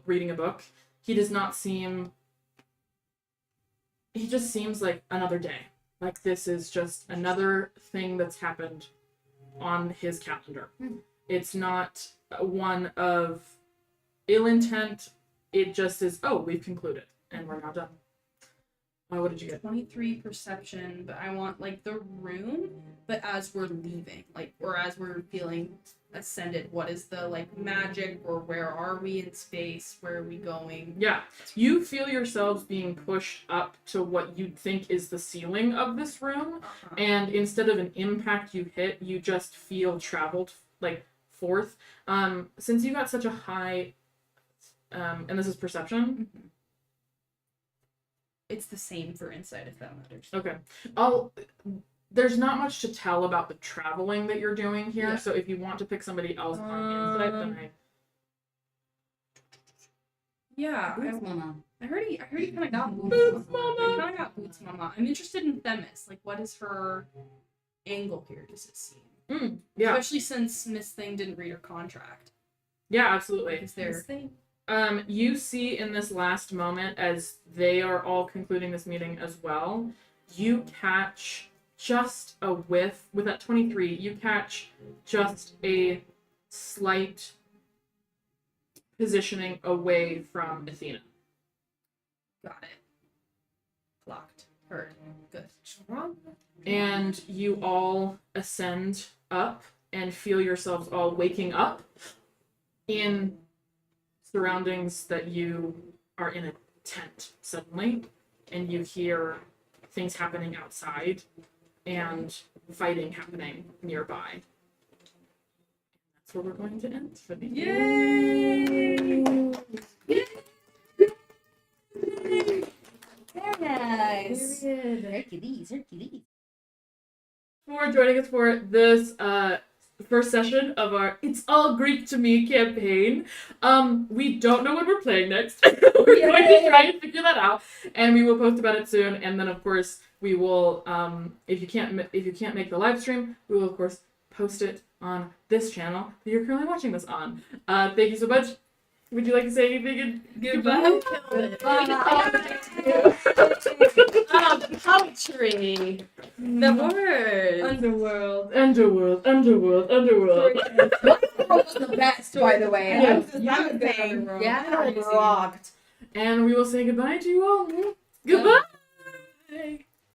reading a book. He does not seem he just seems like another day. Like this is just another thing that's happened on his calendar. It's not one of ill intent. It just is, oh, we've concluded and we're now done. What did you get? 23 perception, but I want like the room, but as we're leaving, like, or as we're feeling ascended, what is the like magic, or where are we in space? Where are we going? Yeah, you feel yourselves being pushed up to what you'd think is the ceiling of this room, and instead of an impact you hit, you just feel traveled like forth. Since you got such a high, and this is perception. It's the same for insight, if that matters. Okay. There's not much to tell about the traveling that you're doing here, so if you want to pick somebody else on insight, then Yeah, Boots Mama. I heard he kind of got Boots Mama. I kind of got Boots Mama. I'm interested in Themis. Like, what is her angle here? Does it seem? Yeah. Especially since Miss Thing didn't read her contract. Yeah, absolutely. Is there? Miss Thing. You see in this last moment, as they are all concluding this meeting as well, you catch just a whiff, with that 23, you catch just a slight positioning away from Athena. Got it. Clocked. Heard. Good. And you all ascend up and feel yourselves all waking up in surroundings that you are in a tent suddenly, and you hear things happening outside and fighting happening nearby. That's where we're going to end for the Yay! Very nice. Hercules. For joining us for this first session of our It's All Greek to Me campaign. We don't know when we're playing next. We're going to try and figure that out, and we will post about it soon. And then, of course, we will, if you can't make the live stream, we will of course post it on this channel that you're currently watching this on. Thank you so much. Would you like to say anything? Goodbye. Poetry. The word. Underworld. was the best, by the way. Yeah. That was thing. Yeah. That rocked. And we will say goodbye to you all. Goodbye.